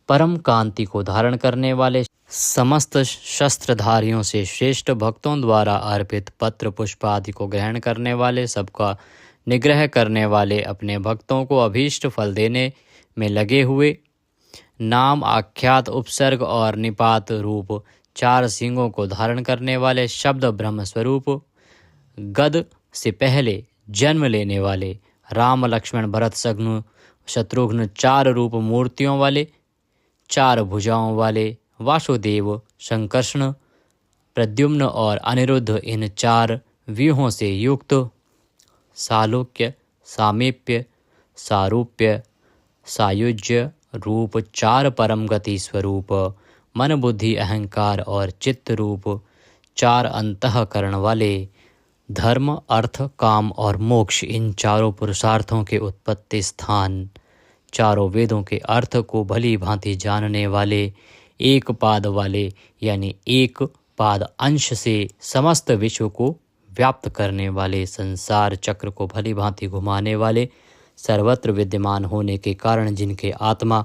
परम कांति को धारण करने वाले, समस्त शस्त्रधारियों से श्रेष्ठ, भक्तों द्वारा अर्पित पत्र पुष्प आदि को ग्रहण करने वाले, सबका निग्रह करने वाले, अपने भक्तों को अभीष्ट फल देने में लगे हुए, नाम आख्यात उपसर्ग और निपात रूप 4 सिंगों को धारण करने वाले, शब्द ब्रह्म स्वरूप, गद से पहले जन्म लेने वाले, राम लक्ष्मण भरत शत्रुघ्न 4 रूप मूर्तियों वाले, 4 भुजाओं वाले वासुदेव, संकर्षण, प्रद्युम्न और अनिरुद्ध इन 4 व्यूहों से युक्त, सालोक्य, सामीप्य, सारूप्य, सायुज्य रूप 4 परम गति स्वरूप, मन बुद्धि अहंकार और चित्त रूप 4 अंतःकरण वाले, धर्म अर्थ काम और मोक्ष इन 4 पुरुषार्थों के उत्पत्ति स्थान, 4 वेदों के अर्थ को भली भांति जानने वाले, एक पाद वाले यानी एक पाद अंश से समस्त विश्व को व्याप्त करने वाले, संसार चक्र को भली भांति घुमाने वाले, सर्वत्र विद्यमान होने के कारण जिनके आत्मा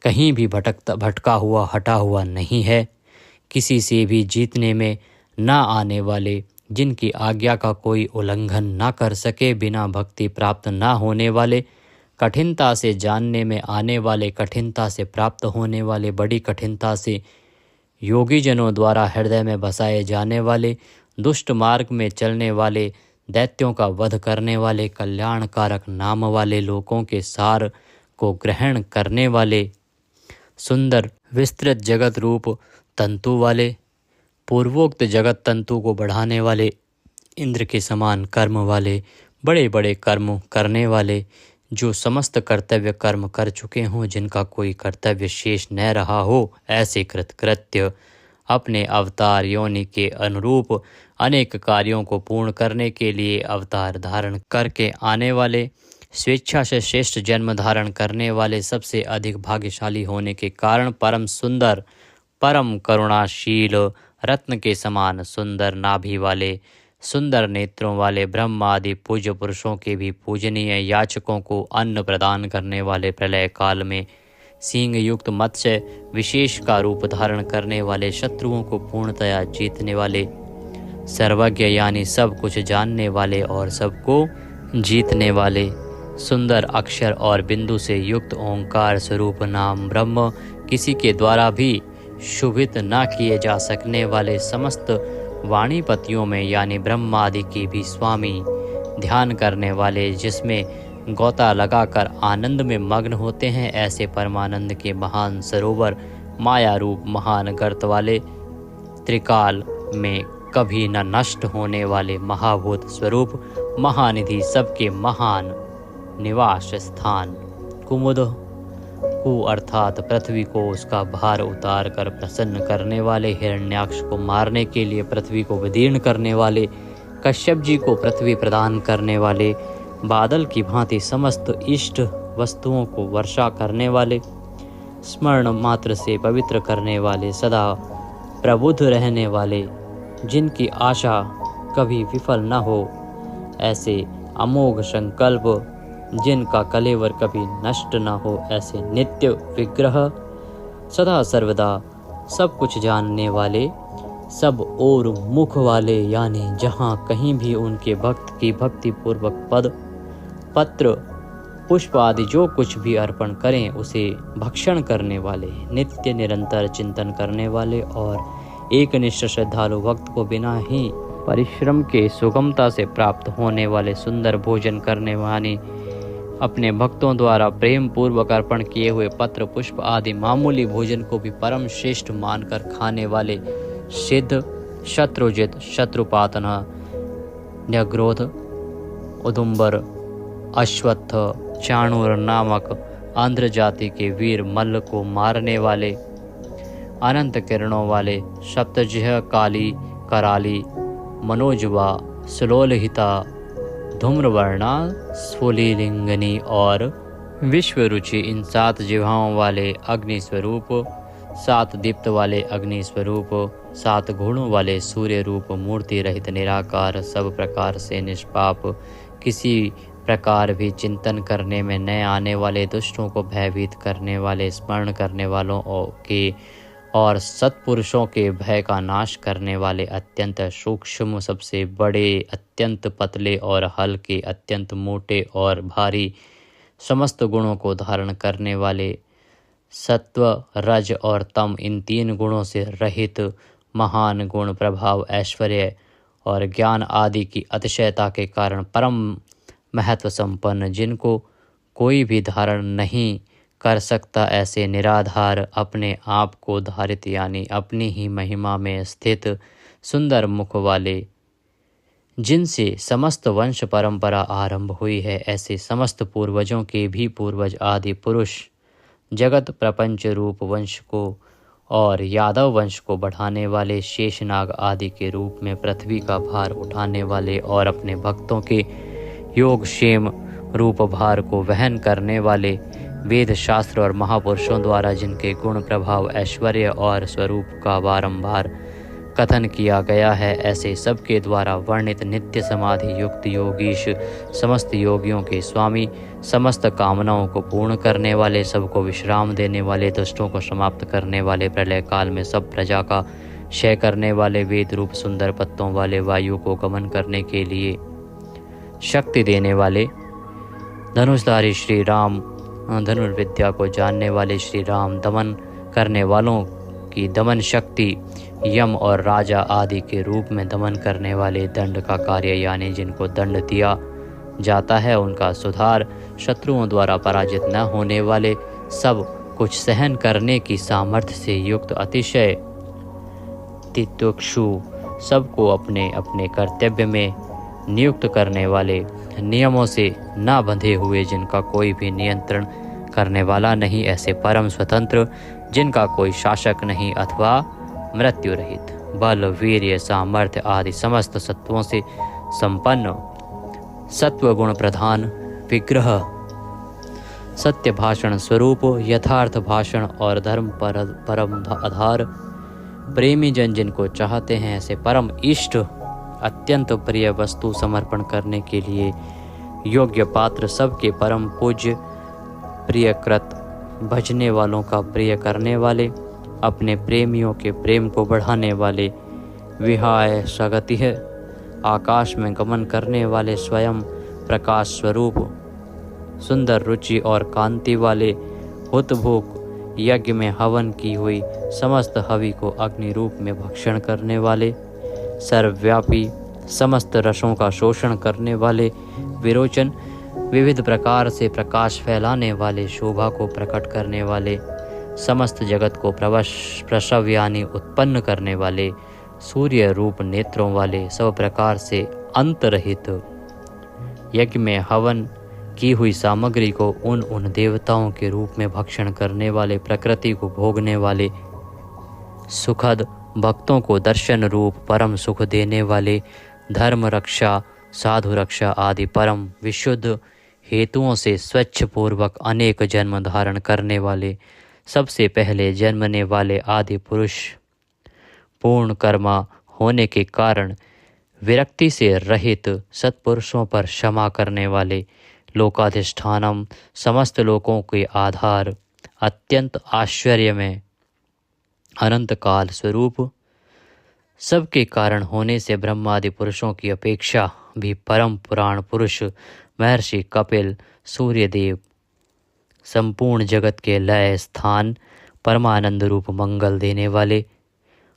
कहीं भी भटका हुआ हटा हुआ नहीं है, किसी से भी जीतने में न आने वाले, जिनकी आज्ञा का कोई उल्लंघन न कर सके, बिना भक्ति प्राप्त न होने वाले, कठिनता से जानने में आने वाले, कठिनता से प्राप्त होने वाले, बड़ी कठिनता से योगी जनों द्वारा हृदय में बसाए जाने वाले, दुष्ट मार्ग में चलने वाले, दैत्यों का वध करने वाले, कल्याणकारक नाम वाले, लोकों के सार को ग्रहण करने वाले, सुंदर विस्तृत जगत रूप तंतु वाले, पूर्वोक्त जगत तंतु को बढ़ाने वाले, इंद्र के समान कर्म वाले, बड़े बड़े कर्म करने वाले, जो समस्त कर्तव्य कर्म कर चुके हों, जिनका कोई कर्तव्य शेष न रहा हो, ऐसे कृतकृत्य, अपने अवतार योनि के अनुरूप अनेक कार्यों को पूर्ण करने के लिए अवतार धारण करके आने वाले, स्वेच्छा से श्रेष्ठ जन्म धारण करने वाले, सबसे अधिक भाग्यशाली होने के कारण परम सुंदर, परम करुणाशील, रत्न के समान सुंदर नाभि वाले, सुंदर नेत्रों वाले, ब्रह्मा आदि पूज्य पुरुषों के भी पूजनीय, याचकों को अन्न प्रदान करने वाले, प्रलय काल में सींग युक्त मत्स्य विशेष का रूप धारण करने वाले, शत्रुओं को पूर्णतया जीतने वाले, सर्वज्ञ यानी सब कुछ जानने वाले और सबको जीतने वाले, सुंदर अक्षर और बिंदु से युक्त ओंकार स्वरूप नाम ब्रह्म, किसी के द्वारा भी शुभित न किए जा सकने वाले, समस्त वाणीपतियों में यानी ब्रह्मा आदि के भी स्वामी, ध्यान करने वाले, जिसमें गोता लगाकर आनंद में मग्न होते हैं, ऐसे परमानंद के महान सरोवर, माया रूप महान गर्त वाले, त्रिकाल में कभी न नष्ट होने वाले महाभूत स्वरूप, महानिधि, सबके महान निवास स्थान, कुमुद कु अर्थात पृथ्वी को उसका भार उतार कर प्रसन्न करने वाले, हिरण्याक्ष को मारने के लिए पृथ्वी को विदीर्ण करने वाले, कश्यप जी को पृथ्वी प्रदान करने वाले, बादल की भांति समस्त इष्ट वस्तुओं को वर्षा करने वाले, स्मरण मात्र से पवित्र करने वाले, सदा प्रबुद्ध रहने वाले, जिनकी आशा कभी विफल न हो, ऐसे अमोघ संकल्प, जिनका कलेवर कभी नष्ट न हो, ऐसे नित्य विग्रह, सदा सर्वदा सब कुछ जानने वाले, सब और मुख वाले, यानी जहाँ कहीं भी उनके भक्त की भक्ति पूर्वक पद पत्र पुष्प आदि जो कुछ भी अर्पण करें उसे भक्षण करने वाले, नित्य निरंतर चिंतन करने वाले और एकनिष्ठ श्रद्धालु भक्त को बिना ही परिश्रम के सुगमता से प्राप्त होने वाले, सुंदर भोजन करने वाले, अपने भक्तों द्वारा प्रेम पूर्वक अर्पण किए हुए पत्र पुष्प आदि मामूली भोजन को भी परम श्रेष्ठ मानकर खाने वाले, सिद्ध, शत्रुजित, शत्रुपातन, न्यग्रोध, उदुम्बर, अश्वत्थ, चाणूर नामक आंध्र जाति के वीर मल्ल को मारने वाले, अनंत किरणों वाले, सप्तजिह, काली, कराली, मनोजवा, सुलोलहिता, धूम्रवर्णा, स्फुलिंगनी और विश्वरुचि, इन 7 जिह्वाओं वाले अग्नि स्वरूप, 7 दीप्त वाले अग्नि स्वरूप, 7 गुणों वाले सूर्य रूप, मूर्ति रहित निराकार, सब प्रकार से निष्पाप, किसी प्रकार भी चिंतन करने में न आने वाले, दुष्टों को भयभीत करने वाले, स्मरण करने वालों के और सत्पुरुषों के भय का नाश करने वाले, अत्यंत सूक्ष्म, सबसे बड़े, अत्यंत पतले और हल्के, अत्यंत मोटे और भारी, समस्त गुणों को धारण करने वाले, सत्व, रज और तम, इन 3 गुणों से रहित, महान गुण, प्रभाव, ऐश्वर्य और ज्ञान आदि की अतिशयता के कारण परम महत्व संपन्न, जिनको कोई भी धारण नहीं कर सकता, ऐसे निराधार, अपने आप को धारित यानी अपनी ही महिमा में स्थित सुंदर मुख वाले, जिनसे समस्त वंश परंपरा आरंभ हुई है, ऐसे समस्त पूर्वजों के भी पूर्वज आदि पुरुष, जगत प्रपंच रूप वंश को और यादव वंश को बढ़ाने वाले, शेषनाग आदि के रूप में पृथ्वी का भार उठाने वाले और अपने भक्तों के योग क्षेम रूप भार को वहन करने वाले, वेद शास्त्र और महापुरुषों द्वारा जिनके गुण प्रभाव ऐश्वर्य और स्वरूप का बारंबार कथन किया गया है, ऐसे सबके द्वारा वर्णित नित्य समाधि युक्त योगीश, समस्त योगियों के स्वामी, समस्त कामनाओं को पूर्ण करने वाले, सबको विश्राम देने वाले, दुष्टों को समाप्त करने वाले, प्रलय काल में सब प्रजा का क्षय करने वाले, वेद रूप सुंदर पत्तों वाले, वायु को गमन करने के लिए शक्ति देने वाले, धनुषधारी श्री राम, धनुर्विद्या को जानने वाले श्री राम, दमन करने वालों की दमन शक्ति, यम और राजा आदि के रूप में दमन करने वाले, दंड का कार्य यानी जिनको दंड दिया जाता है उनका सुधार, शत्रुओं द्वारा पराजित न होने वाले, सब कुछ सहन करने की सामर्थ्य से युक्त, अतिशय तितिक्षु, सबको अपने अपने कर्तव्य में नियुक्त करने वाले, नियमों से न बंधे हुए, जिनका कोई भी नियंत्रण करने वाला नहीं, ऐसे परम स्वतंत्र, जिनका कोई शासक नहीं, अथवा मृत्यु रहित, बल वीर्य सामर्थ्य आदि समस्त सत्वों से संपन्न, सत्व गुण प्रधान विग्रह, सत्य भाषण स्वरूप, यथार्थ भाषण और धर्म परम आधार, प्रेमी जन जिनको चाहते हैं, ऐसे परम इष्ट, अत्यंत प्रिय वस्तु समर्पण करने के लिए योग्य पात्र, सबके परम पूज्य, प्रियकृत, भजने वालों का प्रिय करने वाले, अपने प्रेमियों के प्रेम को बढ़ाने वाले, विहाय स्वगति है, आकाश में गमन करने वाले, स्वयं प्रकाश स्वरूप, सुंदर रुचि और कांति वाले, हुतभुक, यज्ञ में हवन की हुई समस्त हवि को अग्नि रूप में भक्षण करने वाले, सर्वव्यापी, समस्त रसों का शोषण करने वाले, विरोचन, विविध प्रकार से प्रकाश फैलाने वाले, शोभा को प्रकट करने वाले, समस्त जगत को प्रसव यानी उत्पन्न करने वाले, सूर्य रूप नेत्रों वाले, सब प्रकार से अंतरहित, यज्ञ में हवन की हुई सामग्री को उन देवताओं के रूप में भक्षण करने वाले, प्रकृति को भोगने वाले, सुखद, भक्तों को दर्शन रूप परम सुख देने वाले, धर्म रक्षा, साधु रक्षा आदि परम विशुद्ध हेतुओं से स्वच्छ पूर्वक अनेक जन्म धारण करने वाले, सबसे पहले जन्मने वाले आदि पुरुष, पूर्ण कर्मा होने के कारण विरक्ति से रहित, सत्पुरुषों पर क्षमा करने वाले, लोकाधिष्ठानम, समस्त लोकों के आधार, अत्यंत आश्चर्य में अनंत काल स्वरूप, सबके कारण होने से ब्रह्मादि पुरुषों की अपेक्षा भी परम पुराण पुरुष, महर्षि कपिल, सूर्यदेव, संपूर्ण जगत के लय स्थान, परमानंद रूप मंगल देने वाले,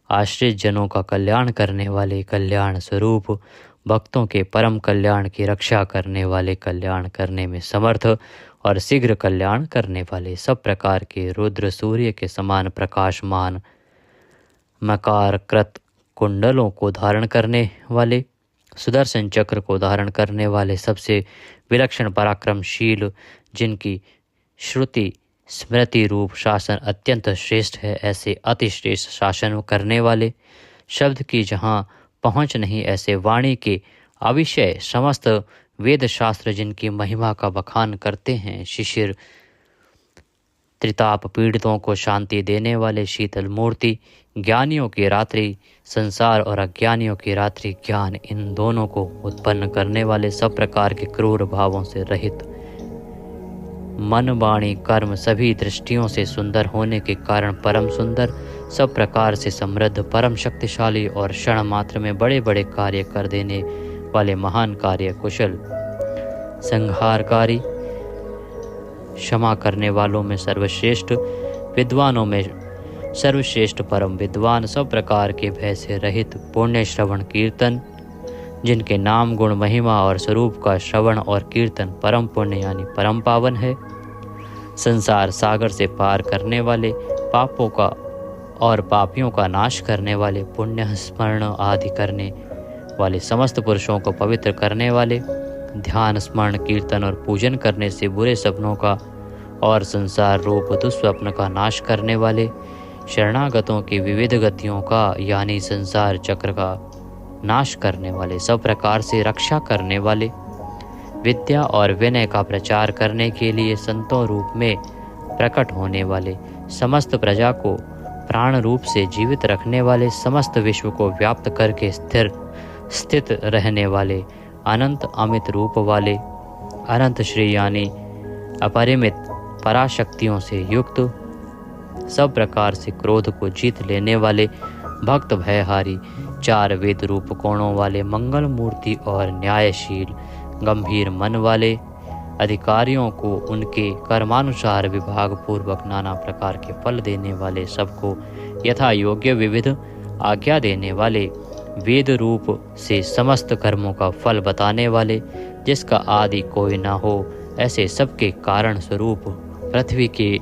आश्रित जनों का कल्याण करने वाले, कल्याण स्वरूप, भक्तों के परम कल्याण की रक्षा करने वाले, कल्याण करने में समर्थ और शीघ्र कल्याण करने वाले, सब प्रकार के रुद्र सूर्य के समान प्रकाशमान, मकार कृत कुंडलों को धारण करने वाले, सुदर्शन चक्र को धारण करने वाले, सबसे विलक्षण पराक्रमशील, जिनकी श्रुति स्मृति रूप शासन अत्यंत श्रेष्ठ है, ऐसे अति श्रेष्ठ शासन करने वाले, शब्द की जहाँ पहुँच नहीं, ऐसे वाणी के अविषय समस्त वेद शास्त्र जिनकी महिमा का बखान करते हैं, शिशिर त्रिताप पीड़ितों को शांति देने वाले, शीतल मूर्ति, ज्ञानियों की रात्रि संसार और अज्ञानियों की रात्रि ज्ञान, इन दोनों को उत्पन्न करने वाले, सब प्रकार के क्रूर भावों से रहित, मन वाणी कर्म सभी दृष्टियों से सुंदर होने के कारण परम सुंदर, सब प्रकार से समृद्ध, परम शक्तिशाली और क्षण मात्र में बड़े बड़े कार्य कर देने वाले, महान कार्य कुशल, संहारकारी, क्षमा करने वालों में सर्वश्रेष्ठ, विद्वानों में सर्वश्रेष्ठ परम विद्वान, सब प्रकार के भय से रहित, पुण्य श्रवण कीर्तन जिनके नाम, गुण, महिमा और स्वरूप का श्रवण और कीर्तन परम पुण्य यानी परम पावन है। संसार सागर से पार करने वाले, पापों का और पापियों का नाश करने वाले, पुण्य स्मरण आदि करने वाले, समस्त पुरुषों को पवित्र करने वाले, ध्यान, स्मरण, कीर्तन और पूजन करने से बुरे सपनों का और संसार रूप दुस्वप्न का नाश करने वाले, शरणागतों की विविध गतियों का यानी संसार चक्र का नाश करने वाले, सब प्रकार से रक्षा करने वाले, विद्या और विनय का प्रचार करने के लिए संतों रूप में प्रकट होने वाले, समस्त प्रजा को प्राण रूप से जीवित रखने वाले, समस्त विश्व को व्याप्त करके स्थित रहने वाले, अनंत अमित रूप वाले, अनंत श्री यानी अपरिमित पराशक्तियों से युक्त, सब प्रकार से क्रोध को जीत लेने वाले, भक्त भयहारी, चार वेद रूप कोणों वाले, मंगल मूर्ति और न्यायशील गंभीर मन वाले, अधिकारियों को उनके कर्मानुसार विभाग पूर्वक नाना प्रकार के फल देने वाले, सबको यथा योग्य विविध आज्ञा देने वाले, वेद रूप से समस्त कर्मों का फल बताने वाले, जिसका आदि कोई न हो, ऐसे सबके कारण स्वरूप, पृथ्वी के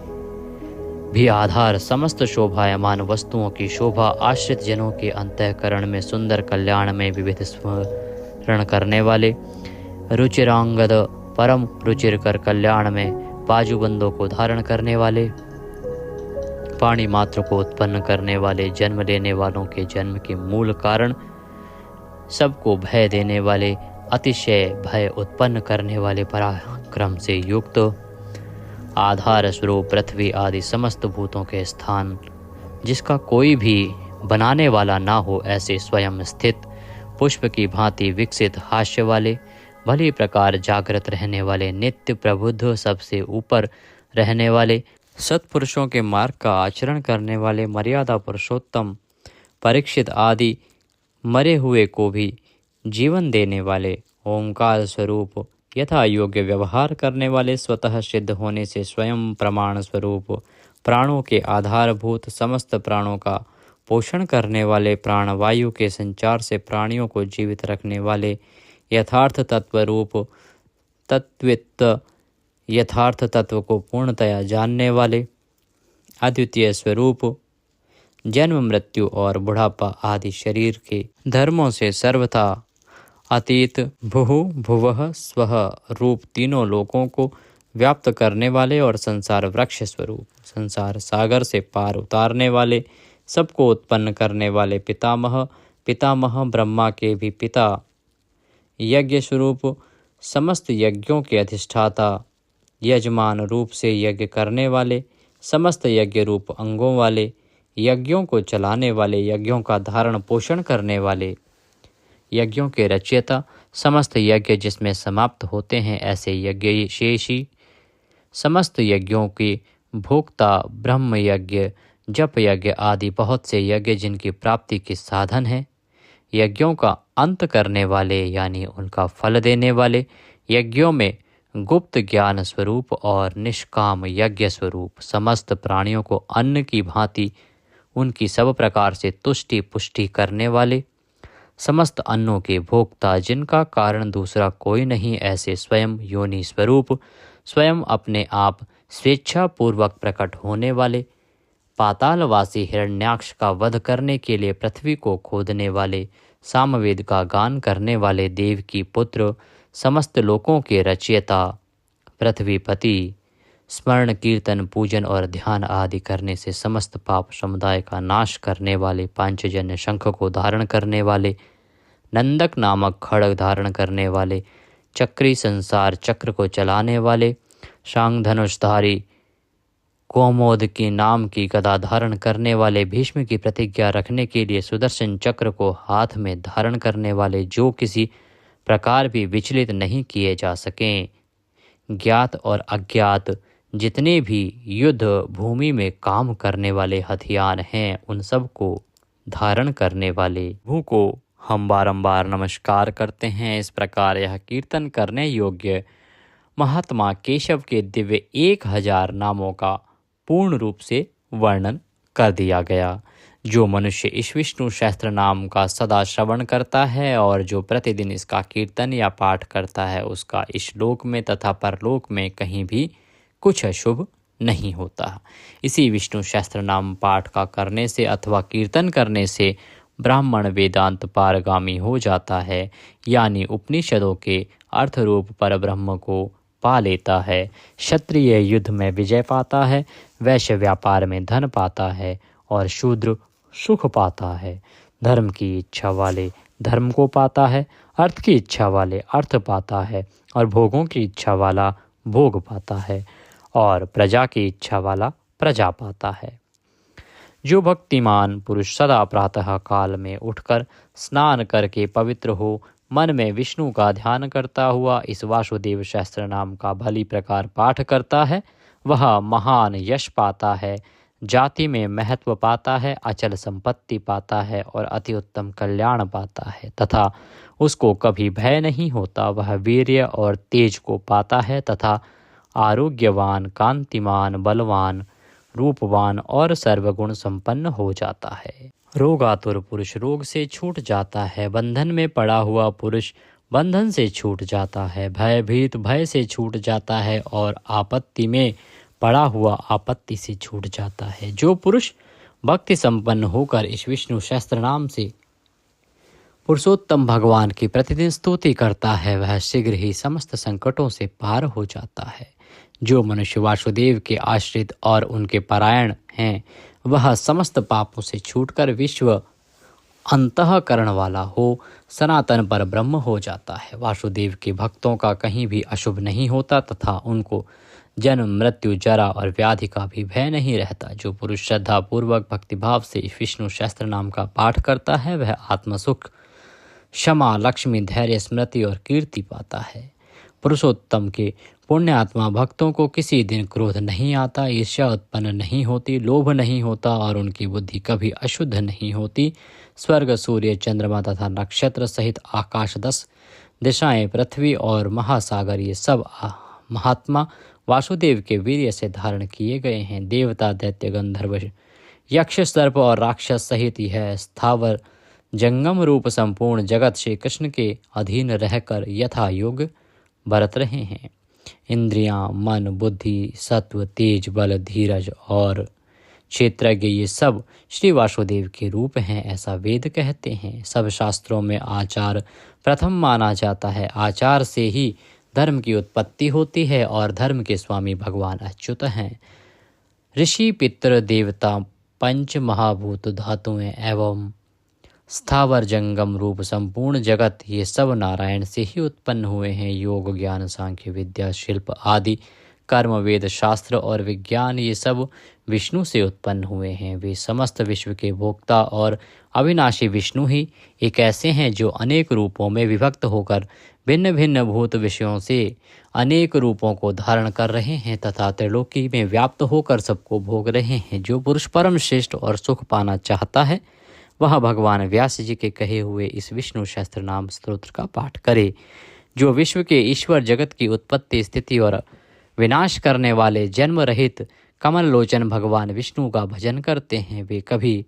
भी आधार, समस्त शोभायमान वस्तुओं की शोभा, आश्रित जनों के अंतःकरण में सुंदर कल्याण में विविध स्मरण करने वाले, रुचिरांगद परम रुचिरकर कल्याण में बाजूबंदों को धारण करने वाले, पाणी मात्र को उत्पन्न करने वाले, जन्म लेने वालों के जन्म के मूल कारण, सबको भय देने वाले, अतिशय भय उत्पन्न करने वाले, पराक्रम से युक्त, आधार स्वरूप पृथ्वी आदि समस्त भूतों के स्थान, जिसका कोई भी बनाने वाला ना हो, ऐसे स्वयं स्थित, पुष्प की भांति विकसित हास्य वाले, भली प्रकार जागृत रहने वाले, नित्य प्रबुद्ध, सबसे ऊपर रहने वाले, सत्पुरुषों के मार्ग का आचरण करने वाले, मर्यादा पुरुषोत्तम परीक्षित आदि मरे हुए को भी जीवन देने वाले, ओंकार स्वरूप यथा योग्य व्यवहार करने वाले, स्वतः सिद्ध होने से स्वयं प्रमाण स्वरूप, प्राणों के आधारभूत, समस्त प्राणों का पोषण करने वाले, प्राणवायु के संचार से प्राणियों को जीवित रखने वाले, यथार्थ तत्व रूप तत्वित, यथार्थ तत्व को पूर्णतया जानने वाले, अद्वितीय स्वरूप, जन्म मृत्यु और बुढ़ापा आदि शरीर के धर्मों से सर्वथा अतीत, भुः भुवः स्वः रूप तीनों लोकों को व्याप्त करने वाले और संसार वृक्ष स्वरूप, संसार सागर से पार उतारने वाले, सबको उत्पन्न करने वाले, पितामह, पितामह ब्रह्मा के भी पिता, यज्ञ स्वरूप, समस्त यज्ञों के अधिष्ठाता, यजमान रूप से यज्ञ करने वाले, समस्त यज्ञ रूप अंगों वाले, यज्ञों को चलाने वाले, यज्ञों का धारण पोषण करने वाले, यज्ञों के रचयिता, समस्त यज्ञ जिसमें समाप्त होते हैं ऐसे यज्ञ शेषी, समस्त यज्ञों के भोक्ता, ब्रह्म यज्ञ, जप यज्ञ आदि बहुत से यज्ञ जिनकी प्राप्ति के साधन है, यज्ञों का अंत करने वाले यानी उनका फल देने वाले, यज्ञों में गुप्त ज्ञान स्वरूप और निष्काम यज्ञ स्वरूप, समस्त प्राणियों को अन्न की भांति उनकी सब प्रकार से तुष्टि पुष्टि करने वाले, समस्त अन्नों के भोक्ता, जिनका कारण दूसरा कोई नहीं, ऐसे स्वयं योनि स्वरूप, स्वयं अपने आप स्वेच्छा पूर्वक प्रकट होने वाले, पातालवासी हिरण्याक्ष का वध करने के लिए पृथ्वी को खोदने वाले, सामवेद का गान करने वाले, देव की पुत्र, समस्त लोकों के रचयिता, पृथ्वीपति, स्मरण कीर्तन पूजन और ध्यान आदि करने से समस्त पाप समुदाय का नाश करने वाले, पांचजन्य शंख को धारण करने वाले, नंदक नामक खड्ग धारण करने वाले, चक्री संसार चक्र को चलाने वाले, शांग धनुषधारी, कोमोद की नाम की गदा धारण करने वाले, भीष्म की प्रतिज्ञा रखने के लिए सुदर्शन चक्र को हाथ में धारण करने वाले, जो किसी प्रकार भी विचलित नहीं किए जा सकें, ज्ञात और अज्ञात जितने भी युद्ध भूमि में काम करने वाले हथियार हैं, उन सब को धारण करने वाले प्रभु को हम बारंबार नमस्कार करते हैं। इस प्रकार यह कीर्तन करने योग्य महात्मा केशव के दिव्य 1000 नामों का पूर्ण रूप से वर्णन कर दिया गया। जो मनुष्य इस विष्णु सहस्त्र नाम का सदा श्रवण करता है और जो प्रतिदिन इसका कीर्तन या पाठ करता है, उसका इस लोक में तथा परलोक में कहीं भी कुछ अशुभ नहीं होता। इसी विष्णु सहस्त्र नाम पाठ का करने से अथवा कीर्तन करने से ब्राह्मण वेदांत पारगामी हो जाता है, यानी उपनिषदों के अर्थरूप परब्रह्म को पा लेता है। क्षत्रिय युद्ध में विजय पाता है, वैश्य व्यापार में धन पाता है और शूद्र सुख पाता है। धर्म की इच्छा वाले धर्म को पाता है, अर्थ की इच्छा वाले अर्थ पाता है और भोगों की इच्छा वाला भोग पाता है और प्रजा की इच्छा वाला प्रजा पाता है। जो भक्तिमान पुरुष सदा प्रातः काल में उठकर स्नान करके पवित्र हो मन में विष्णु का ध्यान करता हुआ इस वासुदेव सहस्त्र नाम का भली प्रकार पाठ करता है, वह महान यश पाता है, जाति में महत्व पाता है, अचल संपत्ति पाता है और अति उत्तम कल्याण पाता है तथा उसको कभी भय नहीं होता। वह वीर्य और तेज को पाता है तथा आरोग्यवान, कांतिमान, बलवान, रूपवान और सर्वगुण संपन्न हो जाता है। रोगातुर पुरुष रोग से छूट जाता है, बंधन में पड़ा हुआ पुरुष बंधन से छूट जाता है, भयभीत भय से छूट जाता है और आपत्ति में पड़ा हुआ आपत्ति से छूट जाता है। जो पुरुष भक्ति संपन्न होकर इस विष्णु सहस्त्र नाम से पुरुषोत्तम भगवान की प्रतिदिन स्तुति करता है, वह शीघ्र ही समस्त संकटों से पार हो जाता है। जो मनुष्य वासुदेव के आश्रित और उनके परायण हैं, वह समस्त पापों से छूटकर विश्व अंतःकरण वाला हो सनातन पर ब्रह्म हो जाता है। वासुदेव के भक्तों का कहीं भी अशुभ नहीं होता तथा उनको जन्म, मृत्यु, जरा और व्याधि का भी भय नहीं रहता। जो पुरुष श्रद्धा पूर्वक भक्तिभाव से विष्णु सहस्त्र नाम का पाठ करता है, वह आत्मसुख, क्षमा, लक्ष्मी, धैर्य, स्मृति और कीर्ति पाता है। पुरुषोत्तम के पुण्य आत्मा भक्तों को किसी दिन क्रोध नहीं आता, ईर्ष्या उत्पन्न नहीं होती, लोभ नहीं होता और उनकी बुद्धि कभी अशुद्ध नहीं होती। स्वर्ग, सूर्य, चंद्रमा तथा नक्षत्र सहित आकाश, 10 दिशाएं, पृथ्वी और महासागर, ये सब महात्मा वासुदेव के वीर्य से धारण किए गए हैं। देवता, दैत्य, गंधर्व, यक्ष, सर्प और राक्षस सहित यह स्थावर जंगम रूप संपूर्ण जगत श्री कृष्ण के अधीन रहकर यथा योग बरत रहे हैं। इंद्रियां, मन, बुद्धि, सत्व, तेज, बल, धीरज और क्षेत्रज्ञ, ये सब श्री वासुदेव के रूप हैं, ऐसा वेद कहते हैं। सब शास्त्रों में आचार प्रथम माना जाता है। आचार से ही धर्म की उत्पत्ति होती है और धर्म के स्वामी भगवान अच्युत हैं। ऋषि, पितृ, देवता, पंच महाभूत, धातुएं एवं स्थावर जंगम रूप संपूर्ण जगत, ये सब नारायण से ही उत्पन्न हुए हैं। योग, ज्ञान, सांख्य, विद्या, शिल्प आदि कर्म, वेद, शास्त्र और विज्ञान, ये सब विष्णु से उत्पन्न हुए हैं। वे समस्त विश्व के भोक्ता और अविनाशी विष्णु ही एक ऐसे हैं जो अनेक रूपों में विभक्त होकर भिन्न भिन्न भूत विषयों से अनेक रूपों को धारण कर रहे हैं तथा त्रिलोकी में व्याप्त होकर सबको भोग रहे हैं। जो पुरुष परम श्रेष्ठ और सुख पाना चाहता है, वह भगवान व्यास जी के कहे हुए इस विष्णु सहस्त्र नाम स्तोत्र का पाठ करे। जो विश्व के ईश्वर, जगत की उत्पत्ति, स्थिति और विनाश करने वाले जन्म रहित कमल लोचन भगवान विष्णु का भजन करते हैं, वे कभी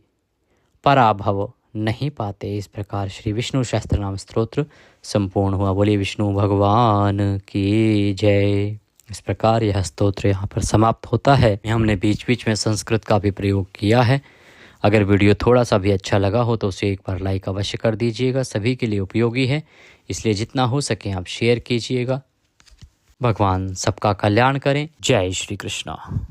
पराभव नहीं पाते। इस प्रकार श्री विष्णु सहस्त्र नाम स्तोत्र संपूर्ण हुआ। बोले विष्णु भगवान की जय। इस प्रकार यह स्तोत्र यहाँ पर समाप्त होता है। हमने बीच बीच में संस्कृत का भी प्रयोग किया है। अगर वीडियो थोड़ा सा भी अच्छा लगा हो तो उसे एक बार लाइक अवश्य कर दीजिएगा। सभी के लिए उपयोगी है, इसलिए जितना हो सके आप शेयर कीजिएगा। भगवान सबका कल्याण करें। जय श्री कृष्णा।